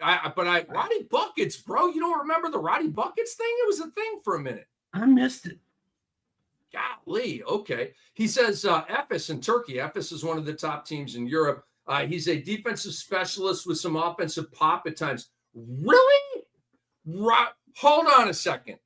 Roddy Buckets, bro. You don't remember the Roddy Buckets thing? It was a thing for a minute. I missed it. Golly, okay. He says Efes in Turkey. Efes is one of the top teams in Europe. He's a defensive specialist with some offensive pop at times. Really? Hold on a second.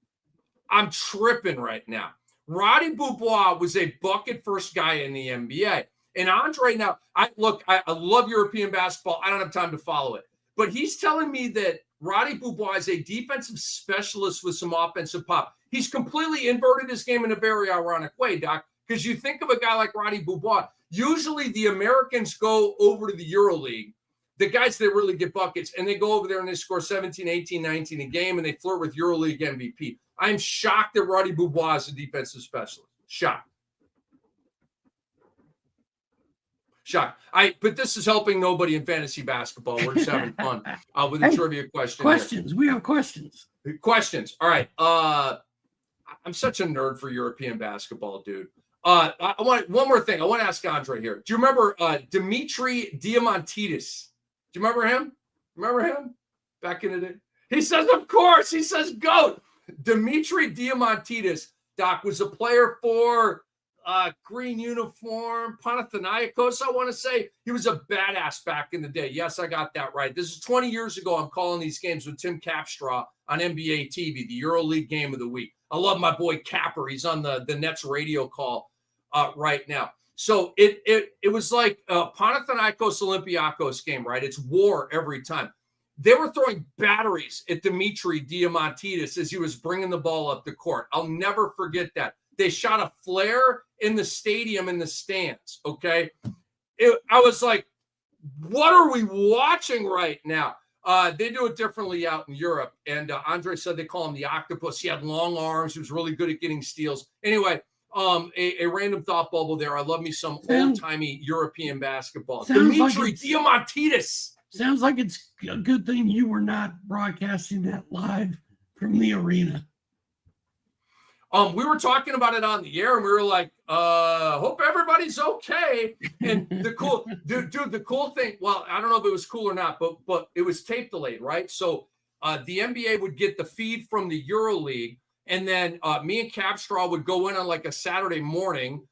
I'm tripping right now. Roddy Boubois was a bucket first guy in the NBA. And Andre, now, I love European basketball. I don't have time to follow it. But he's telling me that Roddy Boubois is a defensive specialist with some offensive pop. He's completely inverted his game in a very ironic way, Doc, because you think of a guy like Roddy Boubois, usually the Americans go over to the EuroLeague, the guys that really get buckets, and they go over there and they score 17, 18, 19 a game, and they flirt with EuroLeague MVP. I'm shocked that Roddy Boubois is a defensive specialist. Shocked. But this is helping nobody in fantasy basketball. We're just having fun with a trivia question. Questions. Here. We have questions. Questions. All right. I'm such a nerd for European basketball, dude. I want one more thing. I want to ask Andre here. Do you remember Dimitri Diamantidis? Do you remember him? Remember him back in the day? He says, of course. He says, GOAT. Dimitri Diamantidis, Doc, was a player for green uniform, Panathinaikos, I want to say. He was a badass back in the day. Yes, I got that right. This is 20 years ago. I'm calling these games with Tim Capstraw on NBA TV, the EuroLeague game of the week. I love my boy Capper. He's on the Nets radio call right now. So it was like a Panathinaikos Olympiakos game, right? It's war every time. They were throwing batteries at Dimitri Diamantidis as he was bringing the ball up the court. I'll never forget that. They shot a flare in the stadium in the stands, okay? I was like, what are we watching right now? They do it differently out in Europe. And Andre said they call him the octopus. He had long arms. He was really good at getting steals. Anyway, a random thought bubble there. I love me some old-timey European basketball. Dimitri Diamantidis. Sounds like it's a good thing you were not broadcasting that live from the arena. We were talking about it on the air, and we were like, hope everybody's okay. And the cool thing, well, I don't know if it was cool or not, but it was tape delayed, right? So the NBA would get the feed from the EuroLeague, and then me and Capstraw would go in on like a Saturday morning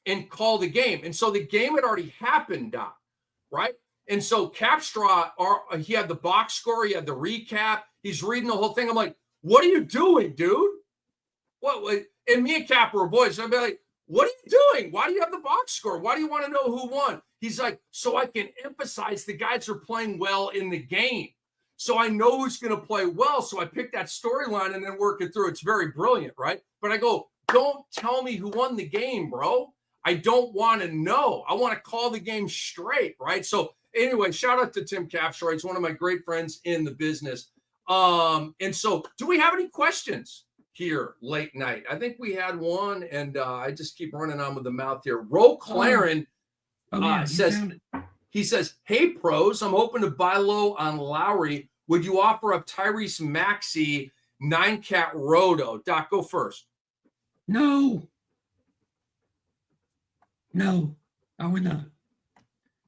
and call the game. And so the game had already happened, Doc, right? And so Capstraw, he had the box score, he had the recap, he's reading the whole thing. I'm like, what are you doing, dude? What? And me and Cap were boys. I'd be like, what are you doing? Why do you have the box score? Why do you want to know who won? He's like, so I can emphasize the guys are playing well in the game. So I know who's going to play well. So I pick that storyline and then work it through. It's very brilliant, right? But I go, don't tell me who won the game, bro. I don't want to know. I want to call the game straight, right? So anyway, shout out to Tim Capstraw. He's one of my great friends in the business. And so do we have any questions here late night? I think we had one, and I just keep running on with the mouth here. Ro Claren says, hey, pros, I'm hoping to buy low on Lowry. Would you offer up Tyrese Maxey 9-cat roto? Doc, go first. No, I would not.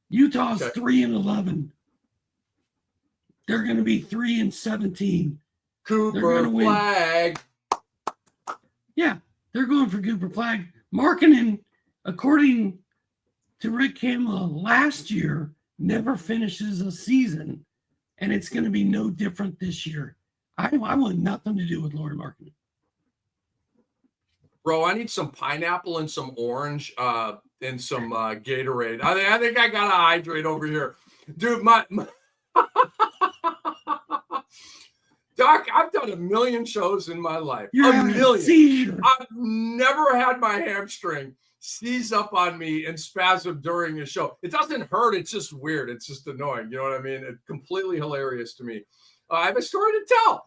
Utah's 3-11. They're going to be 3-17. Cooper Flag. Yeah, they're going for Cooper Flag. Markkanen, according to Rick Kamla, last year never finishes a season, and it's going to be no different this year. I want nothing to do with Lauri Markkanen. Bro, I need some pineapple and some orange and some Gatorade. I think I got to hydrate over here. Dude, Doc, I've done a million shows in my life. You're a million. Seizure. I've never had my hamstring seize up on me and spasm during a show. It doesn't hurt. It's just weird. It's just annoying. You know what I mean? It's completely hilarious to me. I have a story to tell.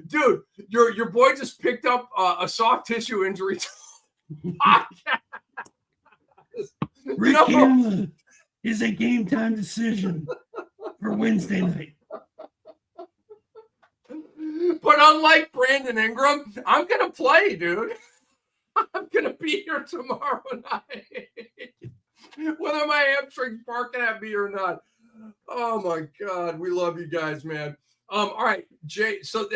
Dude, your boy just picked up a soft tissue injury podcast. Rick Kamla is a game time decision for Wednesday night. But unlike Brandon Ingram, I'm going to play, dude. I'm going to be here tomorrow night. Whether my hamstring's barking at me or not. Oh, my God. We love you guys, man. All right, Jay. So,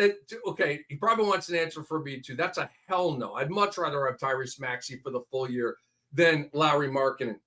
okay, he probably wants an answer for me, too. That's a hell no. I'd much rather have Tyrese Maxey for the full year than Lauri Markkanen.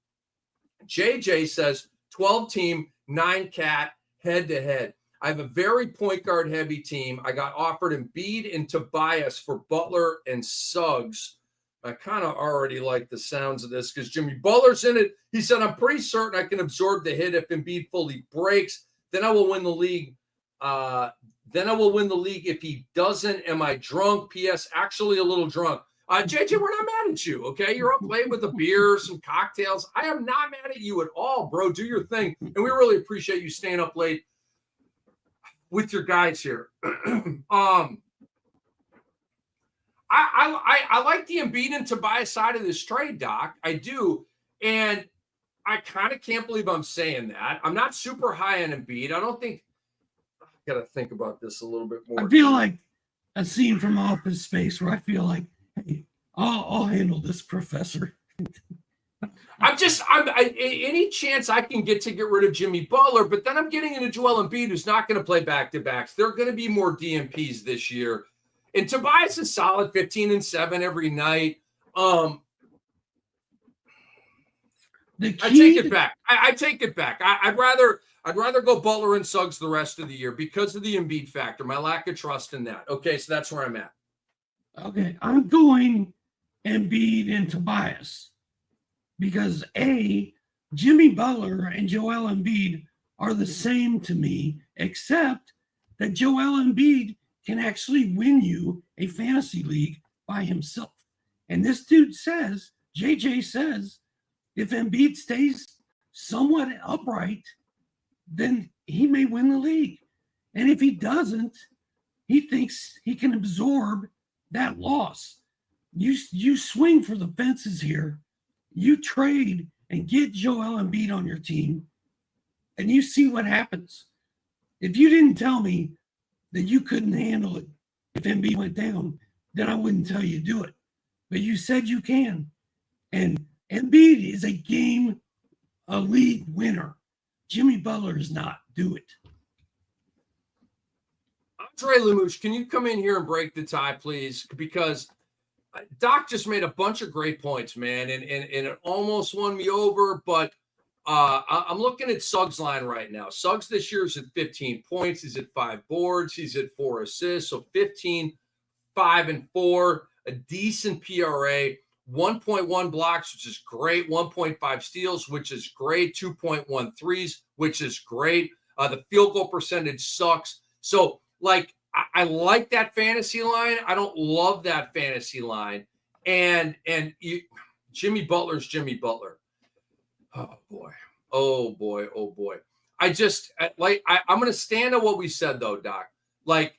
JJ says 12-team, 9-cat, head-to-head. I have a very point guard heavy team. I got offered Embiid and Tobias for Butler and Suggs. I kind of already like the sounds of this because Jimmy Butler's in it. He said, I'm pretty certain I can absorb the hit if Embiid fully breaks. Then I will win the league. If he doesn't. Am I drunk? P.S. Actually a little drunk. JJ, we're not mad at you, okay? You're up late with a beer, some cocktails. I am not mad at you at all, bro. Do your thing. And we really appreciate you staying up late with your guys here. I like the Embiid and Tobias side of this trade, Doc. I do. And I kind of can't believe I'm saying that. I'm not super high on Embiid. I don't think I got to think about this a little bit more. I feel like a scene from Office Space where I feel like, hey, I'll handle this, Professor. Any chance I can get rid of Jimmy Butler, but then I'm getting into Joel Embiid, who's not going to play back-to-backs. There are going to be more DMPs this year. And Tobias is solid, 15 and 7 every night. I take it back. I take it back. I'd rather go Butler and Suggs the rest of the year because of the Embiid factor, my lack of trust in that. Okay, so that's where I'm at. Okay, I'm going Embiid and Tobias because Jimmy Butler and Joel Embiid are the same to me, except that Joel Embiid can actually win you a fantasy league by himself. And this dude says, JJ says, if Embiid stays somewhat upright, then he may win the league. And if he doesn't, he thinks he can absorb that loss. You swing for the fences here. You trade and get Joel Embiid on your team, and you see what happens. If you didn't tell me that you couldn't handle it if Embiid went down, then I wouldn't tell you to do it. But you said you can. And Embiid is a league winner. Jimmy Butler is not. Do it. Andre Lemouche, can you come in here and break the tie, please? Because Doc just made a bunch of great points, man, and it almost won me over, but I'm looking at Suggs' line right now. Suggs this year is at 15 points. He's at 5 boards. He's at 4 assists. So 15, 5, and 4, a decent PRA, 1.1 blocks, which is great, 1.5 steals, which is great, 2.1 threes, which is great. The field goal percentage sucks. So, I like that fantasy line. I don't love that fantasy line. And Jimmy Butler's Jimmy Butler. Oh boy. I'm going to stand on what we said though, Doc. I'm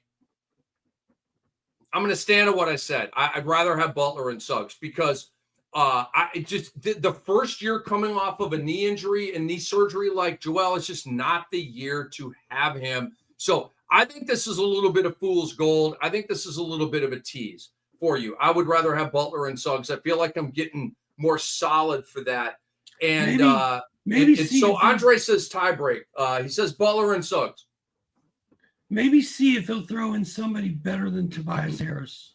going to stand on what I said. I'd rather have Butler and Suggs because the first year coming off of a knee injury and knee surgery like Joel, it's just not the year to have him. So I think this is a little bit of fool's gold. I think this is a little bit of a tease for you. I would rather have Butler and Suggs. I feel like I'm getting more solid for that. And so Andre says tie break. He says Butler and Suggs. Maybe see if he'll throw in somebody better than Tobias Harris.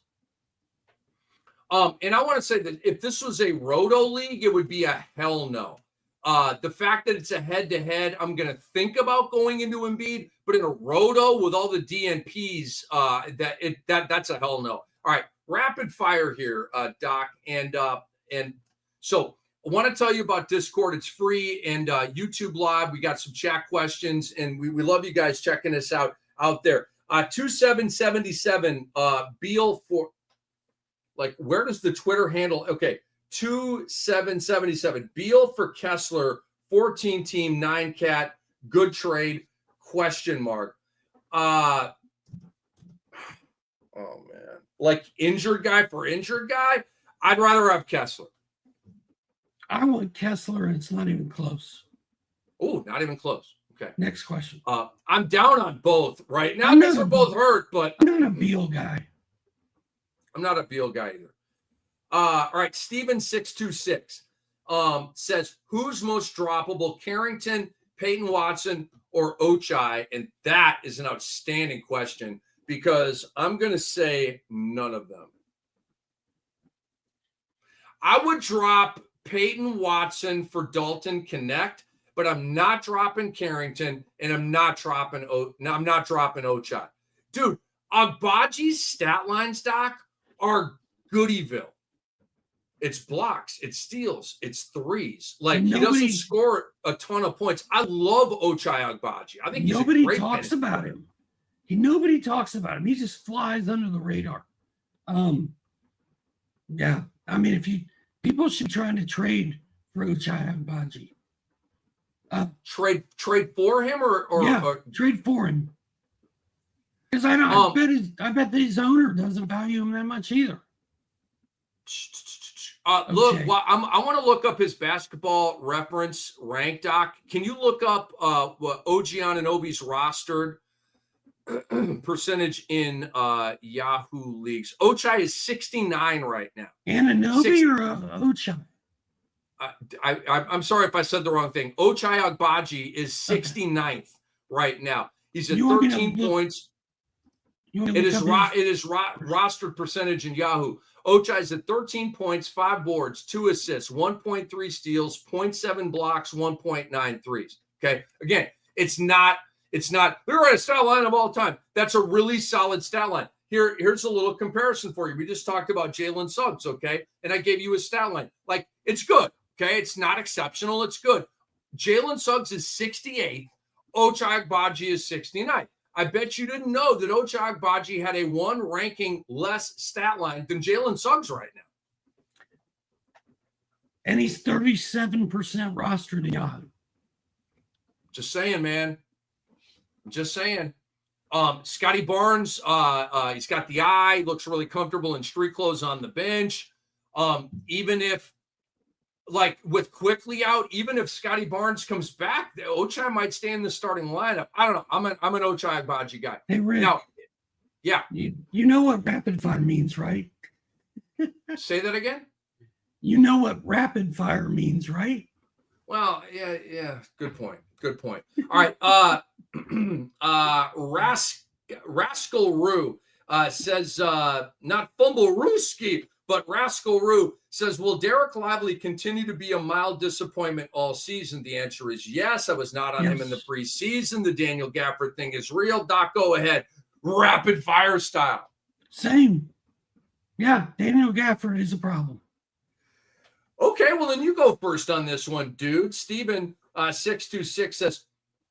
And I want to say that if this was a roto league, it would be a hell no. The fact that it's a head-to-head, I'm going to think about going into Embiid, but in a roto with all the DNPs, that's a hell no. All right, rapid fire here, Doc, and so I want to tell you about Discord. It's free, and YouTube Live. We got some chat questions, and we love you guys checking us out there. 2777 Beal for, like, where does the Twitter handle? Okay, 2777 Beal for Kessler, 14 team, 9 cat, good trade, question mark. Oh man, like injured guy for injured guy, I'd rather have Kessler. I want Kessler, and it's not even close. Oh, not even close. Okay. Next question. I'm down on both right now because they're both hurt, but I'm not a Beal guy. I'm not a Beal guy either. All right, Steven626 says, who's most droppable, Carrington, Peyton Watson, or Ochai? And that is an outstanding question because I'm going to say none of them. I would drop Peyton Watson for Dalton Connect, but I'm not dropping Carrington, and I'm not dropping Ochai. Dude, Agbaji's stat lines, Doc, are Goodyville. It's blocks, it's steals, it's threes. Like, he doesn't score a ton of points. I love Ochai Agbaji. I think nobody talks about him. Nobody talks about him. He just flies under the radar. Yeah. I mean, people should try to trade for Ochai Agbaji. Trade for him or trade for him. Because I bet that his owner doesn't value him that much either. Look, well, I want to look up his basketball reference rank, Doc. Can you look up what OG Anunoby's rostered percentage in Yahoo leagues? Ochai is 69 right now. Anunoby or Ochai? I'm sorry if I said the wrong thing. Ochai Agbaji is 69th right now. He's at 13 points. It is rostered percentage in Yahoo. Ochai's at 13 points, 5 boards, 2 assists, 1.3 steals, 0.7 blocks, 1.9 threes. Okay. Again, it's not they're at a stat line of all time. That's a really solid stat line. Here's a little comparison for you. We just talked about Jalen Suggs, okay? And I gave you a stat line. Like, it's good. Okay. It's not exceptional. It's good. Jalen Suggs is 68th. Ochai Agbaji is 69th. I bet you didn't know that Ochai Agbaji had a 1 ranking less stat line than Jalen Suggs right now. And he's 37% rostered in Yahoo. Just saying, man. Just saying. Scotty Barnes, he's got the eye, looks really comfortable in street clothes on the bench. Even if, like, with Quickly out, even if Scotty Barnes comes back, Ochai might stay in the starting lineup. I don't know. I'm an Ochai Agbaji guy. Hey, Rick. Now, yeah. You know what rapid fire means, right? Say that again? You know what rapid fire means, right? Well, yeah. Good point. All right. Rascal Roo says, not Fumble Rooski, but Rascal Roo says, will Derek Lively continue to be a mild disappointment all season? The answer is yes. I was not on him in the preseason. The Daniel Gafford thing is real. Doc, go ahead. Rapid fire style. Same. Yeah, Daniel Gafford is a problem. Okay, well, then you go first on this one, dude. Steven 626 says,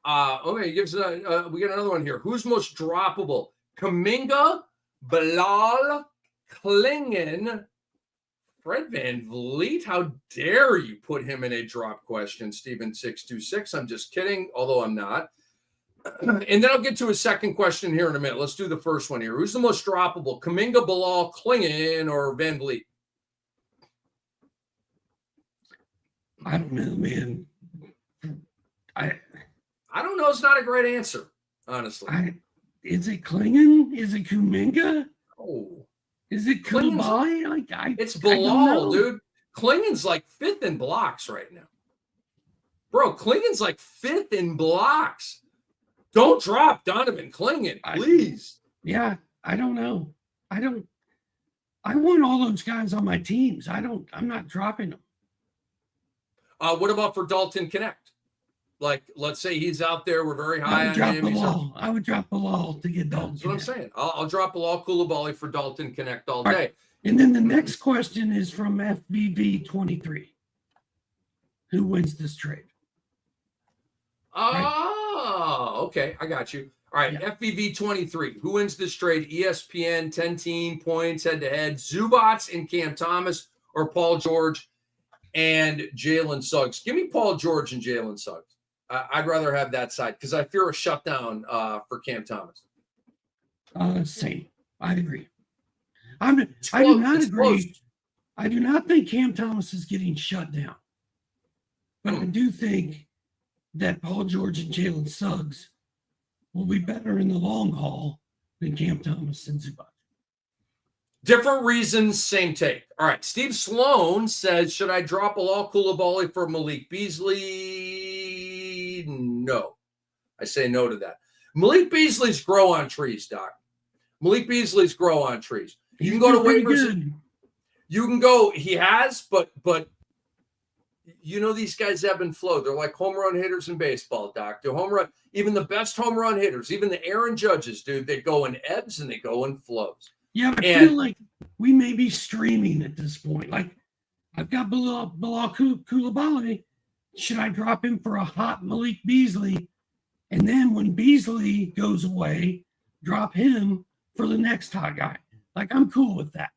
okay, gives we got another one here. Who's most droppable? Kuminga, Bilal, Klingen, Fred VanVleet. How dare you put him in a drop question, Steven 626? I'm just kidding, although I'm not. And then I'll get to a second question here in a minute. Let's do the first one here. Who's the most droppable? Kuminga, Bilal, Klingen, or VanVleet? I don't know, man. I don't know. It's not a great answer, honestly. Is it Klingen? Is it Kuminga? Oh. Is it Koulibaly? It's Bilal, dude. Klingen's like 5th in blocks right now. Bro, Klingen's like 5th in blocks. Don't drop Donovan Klingen, please. I don't know. I want all those guys on my teams. I'm not dropping them. What about for Dalton Connect? Like, let's say he's out there. We're very high on him. I would drop Bilal to get Dalton. That's what I'm saying. I'll drop Bilal Coulibaly for Dalton Connect all day. Right. And then the next question is from FBB23. Who wins this trade? Oh, okay. I got you. All right, FVV 23. Who wins this trade? ESPN, 10-team points head-to-head. Zubats and Cam Thomas or Paul George and Jalen Suggs? Give me Paul George and Jalen Suggs. I'd rather have that side because I fear a shutdown for Cam Thomas. Same. I agree. I do not agree. Close. I do not think Cam Thomas is getting shut down. But I do think that Paul George and Jalen Suggs will be better in the long haul than Cam Thomas and Zubac. Different reasons, same take. All right. Steve Sloan says, should I drop Bilal Coulibaly for Malik Beasley? No. I say no to that. Malik Beasley's grow on trees, Doc. Malik Beasley's grow on trees. You can go to waivers. You can go. He has, but you know these guys ebb and flow. They're like home run hitters in baseball, Doc. They're home run. Even the best home run hitters, even the Aaron Judges, dude, they go in ebbs and they go in flows. Yeah, I feel like we may be streaming at this point. Like I've got Bilal Coulibaly. Should I drop him for a hot Malik Beasley? And then when Beasley goes away, drop him for the next hot guy. Like I'm cool with that.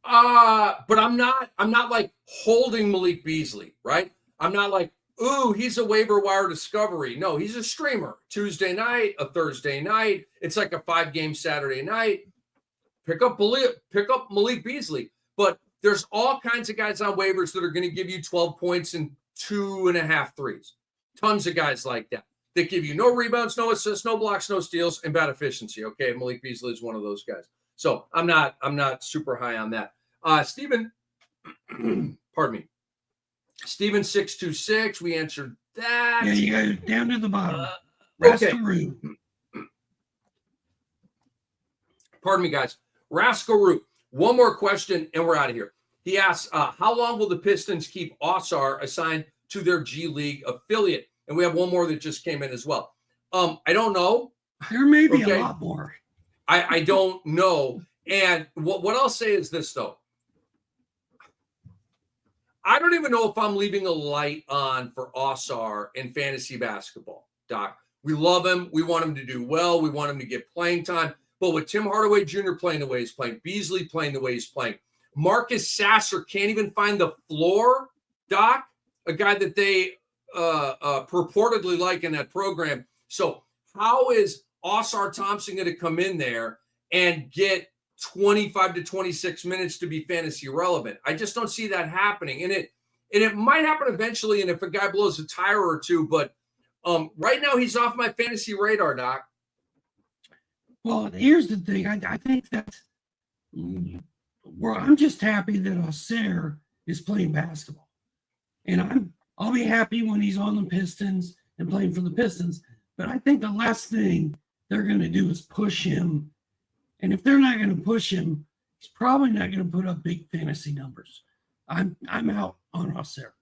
But I'm not like holding Malik Beasley, right? I'm not like, ooh, he's a waiver wire discovery. No, he's a streamer. Tuesday night, a Thursday night. It's like a 5-game Saturday night. Pick up Malik Beasley. But there's all kinds of guys on waivers that are going to give you 12 points and 2.5 threes. Tons of guys like that. They give you no rebounds, no assists, no blocks, no steals, and bad efficiency. Okay, Malik Beasley is one of those guys. So I'm not super high on that. Steven, pardon me. Steven 626, we answered that. Yeah, you go down to the bottom. Okay. Pardon me, guys. Rascal one more question, and we're out of here. He asks, how long will the Pistons keep Osar assigned to their G League affiliate? And we have one more that just came in as well. I don't know. There may be a lot more. I don't know. And what I'll say is this, though. I don't even know if I'm leaving a light on for Osar in fantasy basketball, Doc. We love him. We want him to do well. We want him to get playing time. But with Tim Hardaway Jr. playing the way he's playing, Beasley playing the way he's playing, Marcus Sasser can't even find the floor, Doc, a guy that they purportedly like in that program. So how is Osar Thompson going to come in there and get 25 to 26 minutes to be fantasy relevant? I just don't see that happening. And it might happen eventually, and if a guy blows a tire or two, but right now he's off my fantasy radar, Doc. Well, here's the thing. I think that's where I'm just happy that Osir is playing basketball. And I'll be happy when he's on the Pistons and playing for the Pistons. But I think the last thing they're going to do is push him. And if they're not going to push him, he's probably not going to put up big fantasy numbers. I'm out on Osir.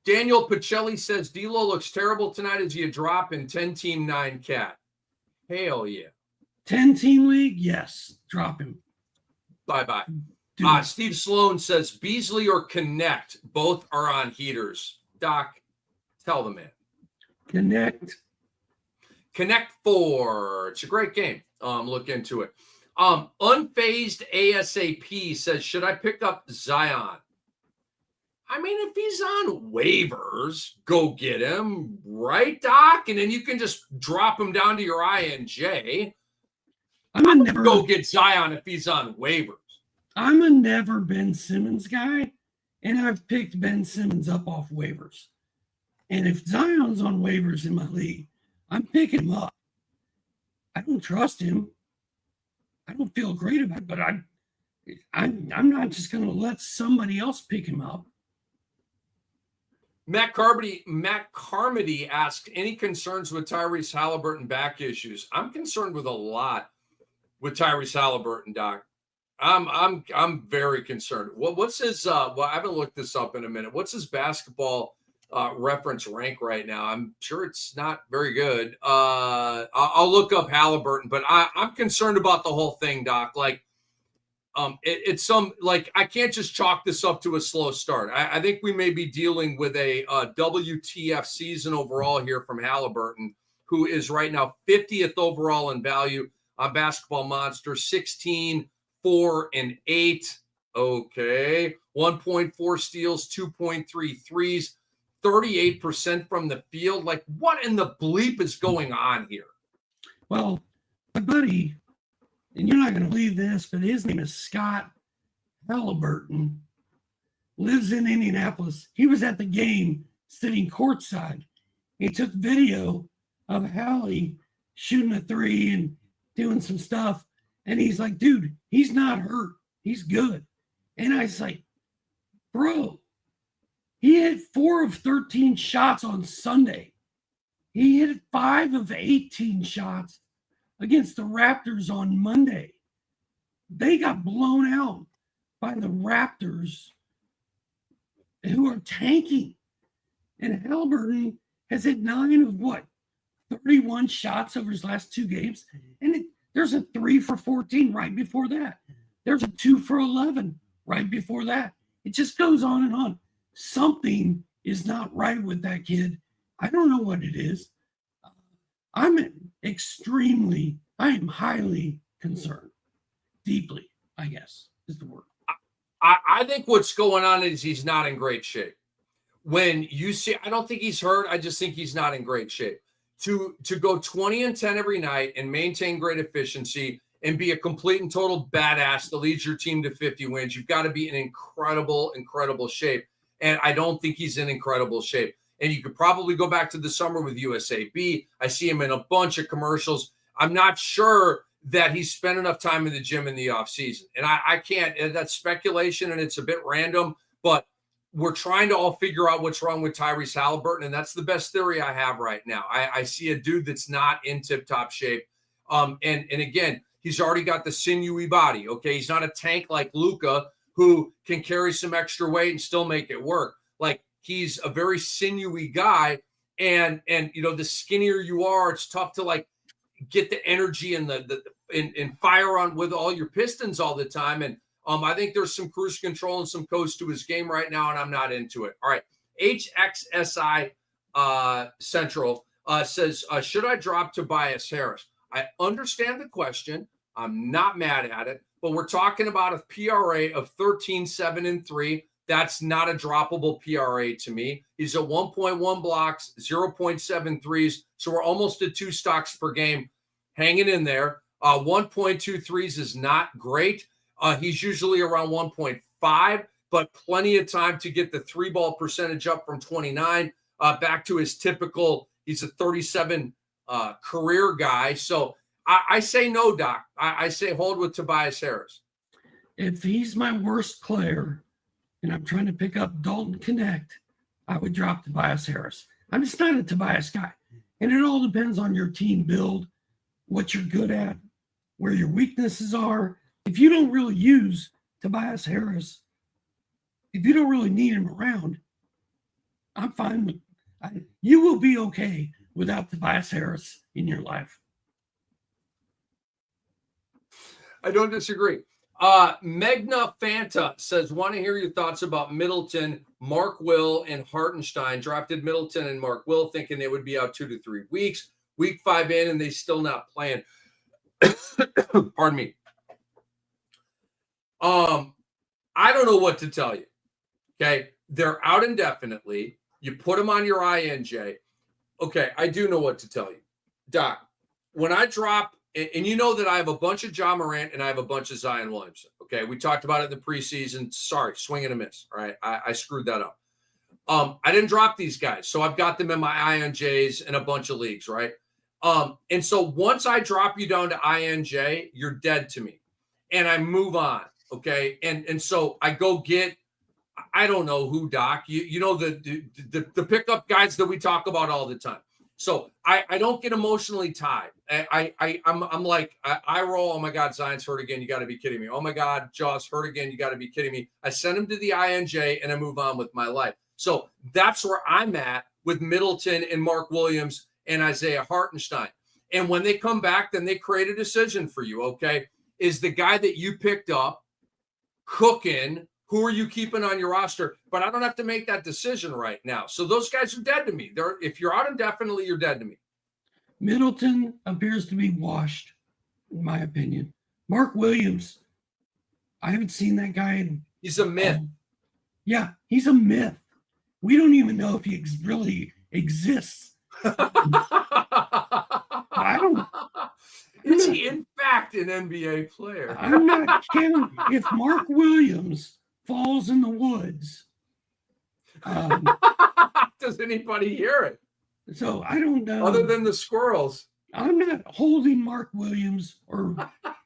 Daniel Pacelli says, D'Lo looks terrible tonight. Is he a drop in 10-team 9 cat? Hell yeah. 10-team league? Yes. Drop him. Bye-bye. Steve Sloan says, Beasley or Connect, both are on heaters. Doc, tell the man. Connect 4. It's a great game. Look into it. Unfazed ASAP says, should I pick up Zion? I mean, if he's on waivers, go get him, right, Doc? And then you can just drop him down to your INJ. I'm going to go get Zion if he's on waivers. I'm a never Ben Simmons guy, and I've picked Ben Simmons up off waivers. And if Zion's on waivers in my league, I'm picking him up. I don't trust him. I don't feel great about it, but I'm not just going to let somebody else pick him up. Matt Carmody asked, any concerns with Tyrese Halliburton back issues? I'm concerned with a lot with Tyrese Halliburton, Doc. I'm very concerned. What's his I haven't looked this up in a minute. What's his basketball reference rank right now? I'm sure it's not very good. I'll look up Halliburton, but I'm concerned about the whole thing, Doc. Like, it's I can't just chalk this up to a slow start. I think we may be dealing with a WTF season overall here from Halliburton. who is right now 50th overall in value on Basketball Monster, 16, 4, and 8. Okay. 1.4 steals, 2.3 threes, 38% from the field. Like, what in the bleep is going on here? Well, my buddy, and you're not going to believe this, but his name is Scott Halliburton, lives in Indianapolis. He was at the game sitting courtside. He took video of Hallie shooting a three and doing some stuff. And he's like, dude, he's not hurt. He's good. And I was like, bro, he hit 4 of 13 shots on Sunday. He hit 5 of 18 shots against the Raptors on Monday. They got blown out by the Raptors, who are tanking. And Halliburton has hit 9 of 31 shots over his last 2 games. And there's a 3 for 14 right before that. There's a 2 for 11 right before that. It just goes on and on. Something is not right with that kid. I don't know what it is. I am highly concerned. Deeply, I guess, is the word. I think what's going on is he's not in great shape. When you see, I don't think he's hurt. I just think he's not in great shape. To go 20 and 10 every night and maintain great efficiency and be a complete and total badass that leads your team to 50 wins, you've got to be in incredible, incredible shape. And I don't think he's in incredible shape. And you could probably go back to the summer with USAB. I see him in a bunch of commercials. I'm not sure that he's spent enough time in the gym in the offseason. And I can't, that's speculation and it's a bit random, but we're trying to all figure out what's wrong with Tyrese Halliburton. And that's the best theory I have right now. I see a dude that's not in tip-top shape. And again, he's already got the sinewy body. Okay. He's not a tank like Luka who can carry some extra weight and still make it work. Like, he's a very sinewy guy. And the skinnier you are, it's tough to like get the energy and and fire on with all your pistons all the time. And I think there's some cruise control and some coast to his game right now, and I'm not into it. All right. HXSI Central says, should I drop Tobias Harris? I understand the question. I'm not mad at it, but we're talking about a PRA of 13, 7, and 3. That's not a droppable PRA to me. He's at 1.1 blocks, 0.7 threes. So we're almost at 2 stocks per game, hanging in there. 1.2 threes is not great. He's usually around 1.5, but plenty of time to get the 3-ball percentage up from 29 back to his typical. He's a 37 career guy. So I say no, Doc. I say hold with Tobias Harris. If he's my worst player and I'm trying to pick up Dalton Connect, I would drop Tobias Harris. I'm just not a Tobias guy. And it all depends on your team build, what you're good at, where your weaknesses are. If you don't really use Tobias Harris, if you don't really need him around, I'm fine with you will be okay without Tobias Harris in your life. I don't disagree. Megna Fanta says, want to hear your thoughts about Middleton, Mark Will, and Hartenstein. Drafted Middleton and Mark Will thinking they would be out 2 to 3 weeks. Week 5 in, and they still not playing. Pardon me. I don't know what to tell you. Okay. They're out indefinitely. You put them on your INJ. Okay. I do know what to tell you. Doc, when I drop, and you know that I have a bunch of Ja Morant and I have a bunch of Zion Williamson. Okay. We talked about it in the preseason. Sorry, swing and a miss. All right. I screwed that up. I didn't drop these guys. So I've got them in my INJs in a bunch of leagues. Right. And so once I drop you down to INJ, you're dead to me. And I move on. Okay. And so I go get, I don't know who, Doc, you know, the pickup guys that we talk about all the time. So I don't get emotionally tied. I'm like, I roll. Oh my God, Zion's hurt again. You got to be kidding me. Oh my God, Jaw's hurt again. You got to be kidding me. I send him to the INJ and I move on with my life. So that's where I'm at with Middleton and Mark Williams and Isaiah Hartenstein. And when they come back, then they create a decision for you. Okay. Is the guy that you picked up cooking? Who are you keeping on your roster? But I don't have to make that decision right now. So those guys are dead to me. If you're out indefinitely, you're dead to me. Middleton appears to be washed, in my opinion. Mark Williams, I haven't seen that guy. He's a myth. Yeah, he's a myth. We don't even know if he really exists. I don't. Is he in fact an NBA player? I'm not kidding. If Mark Williams falls in the woods, does anybody hear it? So I don't know. Other than the squirrels. I'm not holding Mark Williams or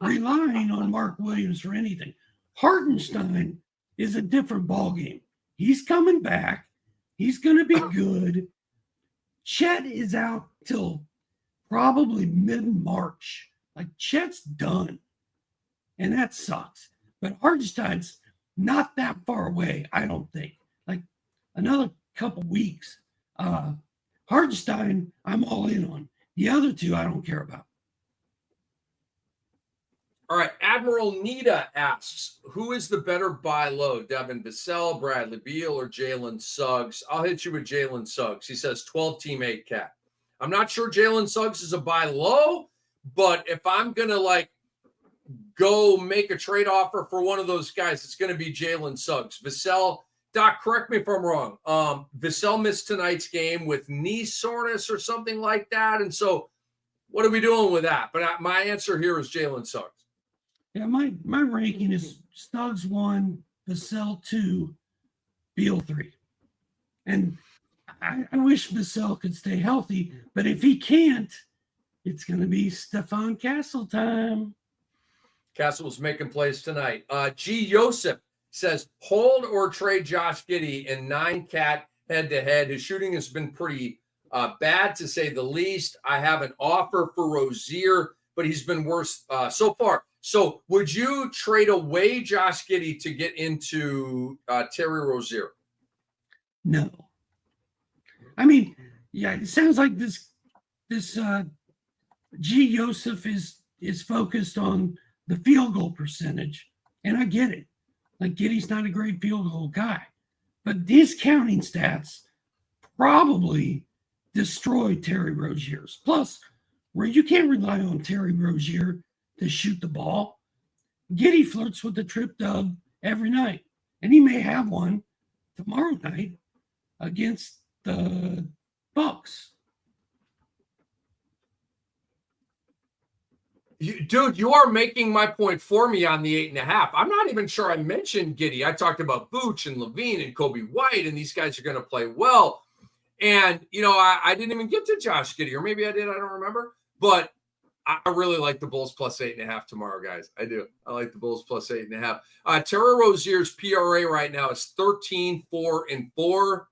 relying on Mark Williams for anything. Hartenstein is a different ballgame. He's coming back. He's going to be good. Chet is out till probably mid-March. Like, Chet's done. And that sucks. But Hartenstein's not that far away, I don't think. Like, another couple weeks. Hartenstein, I'm all in on. The other two, I don't care about. All right. Admiral Nita asks, who is the better buy low, Devin Vassell, Bradley Beal, or Jalen Suggs? I'll hit you with Jalen Suggs. He says 12-team 8-cat. I'm not sure Jalen Suggs is a buy low, but if I'm going to, go make a trade offer for one of those guys, it's going to be Jalen Suggs. Vassell, Doc, correct me if I'm wrong. Vassell missed tonight's game with knee soreness or something like that. And so what are we doing with that? But my answer here is Jalen Suggs. Yeah, my ranking is Suggs 1, Vassell 2, Beal 3. And I wish Vassell could stay healthy, but if he can't, it's going to be Stefan Castle time. Castle's making plays tonight. G. Joseph says, hold or trade Josh Giddey in 9-cat head-to-head. His shooting has been pretty bad, to say the least. I have an offer for Rozier, but he's been worse so far. So would you trade away Josh Giddey to get into Terry Rozier? No. I mean, yeah, it sounds like this G. Joseph is focused on the field goal percentage, and I get it. Like, Giddey's not a great field goal guy, but his counting stats probably destroyed Terry Rozier's. Plus, where you can't rely on Terry Rozier to shoot the ball, Giddey flirts with the trip dub every night, and he may have one tomorrow night against the Bucks. Dude, you are making my point for me on the 8.5. I'm not even sure I mentioned Giddey. I talked about Vooch and Levine and Kobe White, and these guys are going to play well. And, I didn't even get to Josh Giddey, or maybe I did. I don't remember. But I really like the Bulls plus 8.5 tomorrow, guys. I do. I like the Bulls plus 8.5. Terry Rozier's PRA right now is 13-4-4.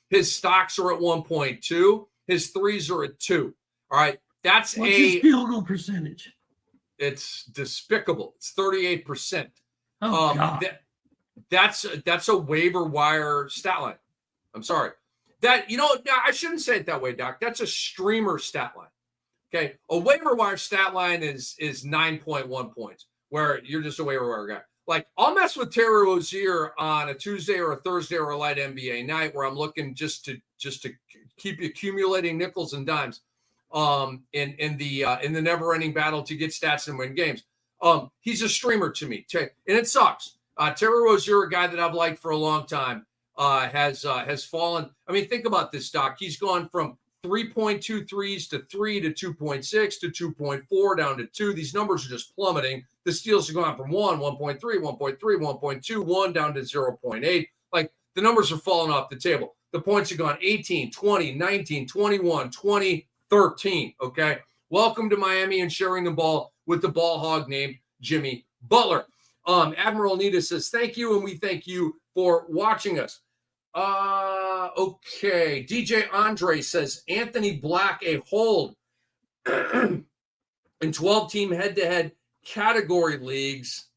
His stocks are at 1.2. His threes are at 2. All right. What's his field goal percentage? It's despicable. It's 38%. Oh, God. That's a waiver wire stat line. I'm sorry. I shouldn't say it that way, Doc. That's a streamer stat line. Okay. A waiver wire stat line is 9.1 points, where you're just a waiver wire guy. Like, I'll mess with Terry Rozier on a Tuesday or a Thursday or a light NBA night where I'm looking just to keep accumulating nickels and dimes in the never-ending battle to get stats and win games. He's a streamer to me, and it sucks. Terry Rozier, a guy that I've liked for a long time, has fallen. I mean, think about this, Doc. He's gone from 3.2 threes to 3 to 2.6 to 2.4 down to 2. These numbers are just plummeting. The steals have gone from 1.3, 1.3, 1.2, 1 down to 0.8. Like, the numbers are falling off the table. The points have gone 18, 20, 19, 21, 20, 13. Okay. Welcome to Miami and sharing the ball with the ball hog named Jimmy Butler. Admiral Nita says, thank you. And we thank you for watching us. Okay. DJ Andre says, Anthony Black, a hold in 12-team head-to-head category leagues.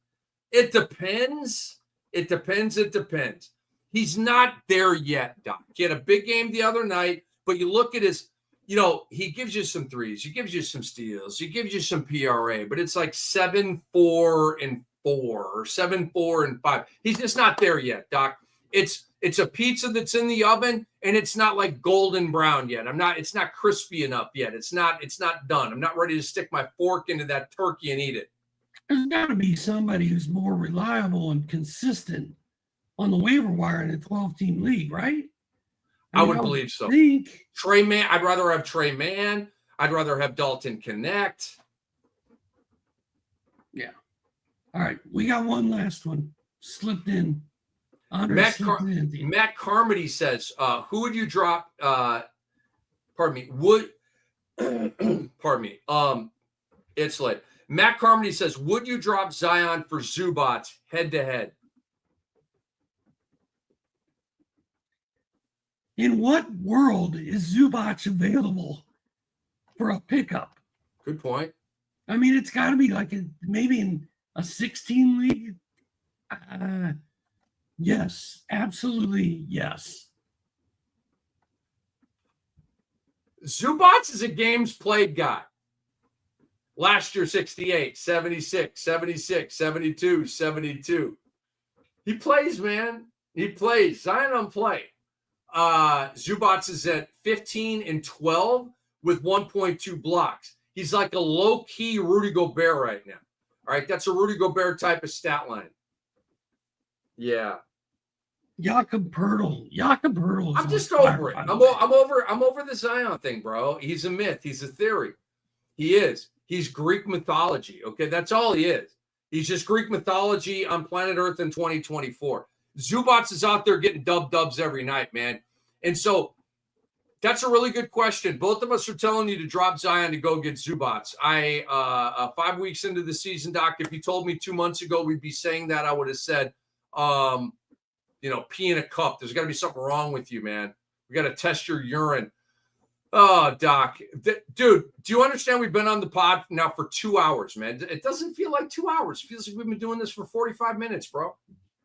It depends. It depends. He's not there yet, Doc. He had a big game the other night, but you look at his, he gives you some threes, he gives you some steals, he gives you some PRA, but it's like 7-4-4 or 7-4-5. He's just not there yet, Doc. It's It's a pizza that's in the oven and it's not like golden brown yet. It's not crispy enough yet. It's not done. I'm not ready to stick my fork into that turkey and eat it. There's got to be somebody who's more reliable and consistent on the waiver wire in a 12-team league, right? I would believe so. Trey Mann. I'd rather have Trey Mann. I'd rather have Dalton Connect. Yeah. All right. We got one last one slipped in. Matt Carmody says, who would you drop? Pardon me. Pardon me. It's late. Matt Carmody says, would you drop Zion for Zubac head to head? In what world is Zubac available for a pickup? Good point. I mean, it's got to be like maybe in a 16 league. Yes, absolutely yes. Zubac is a games played guy. Last year, 68, 76, 76, 72, 72. He plays, man. He plays. Zion don't play. Zubac is at 15 and 12 with 1.2 blocks. He's like a low-key Rudy Gobert right now. All right, that's a Rudy Gobert type of stat line. Yeah. Jakob Poeltl. I'm just over it. I'm over the Zion thing, bro. He's a myth. He's a theory. He is. He's Greek mythology. Okay, that's all he is. He's just Greek mythology on planet Earth in 2024. Zubac is out there getting dubs every night, man. And so that's a really good question. Both of us are telling you to drop Zion to go get Zubac. 5 weeks into the season, Doc, if you told me 2 months ago we'd be saying that, I would have said, pee in a cup. There's got to be something wrong with you, man. We got to test your urine. Oh, Doc. Dude, do you understand we've been on the pod now for 2 hours, man? It doesn't feel like 2 hours. It feels like we've been doing this for 45 minutes, bro.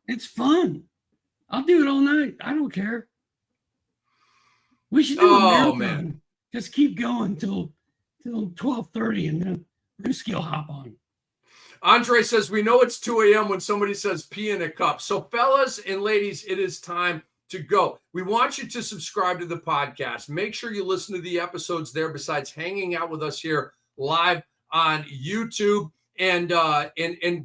It's fun. I'll do it all night. I don't care. We should do a marathon. Man. Just keep going till 12:30 and then Brewski will hop on. Andre says, we know it's 2 a.m. when somebody says pee in a cup. So fellas and ladies, it is time to go. We want you to subscribe to the podcast. Make sure you listen to the episodes there besides hanging out with us here live on YouTube. And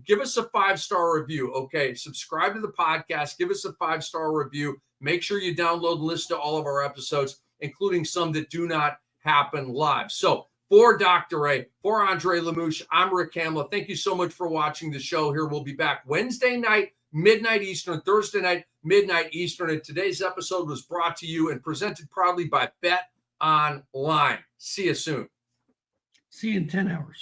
give us a 5-star review. Okay, subscribe to the podcast. Give us a 5-star review. Make sure you download and listen to all of our episodes, including some that do not happen live. So for Dr. A, for Andre Lamouche, I'm Rick Kamla. Thank you so much for watching the show here. We'll be back Wednesday night, midnight Eastern, Thursday night, midnight Eastern. And today's episode was brought to you and presented proudly by Bet Online. See you soon. See you in 10 hours.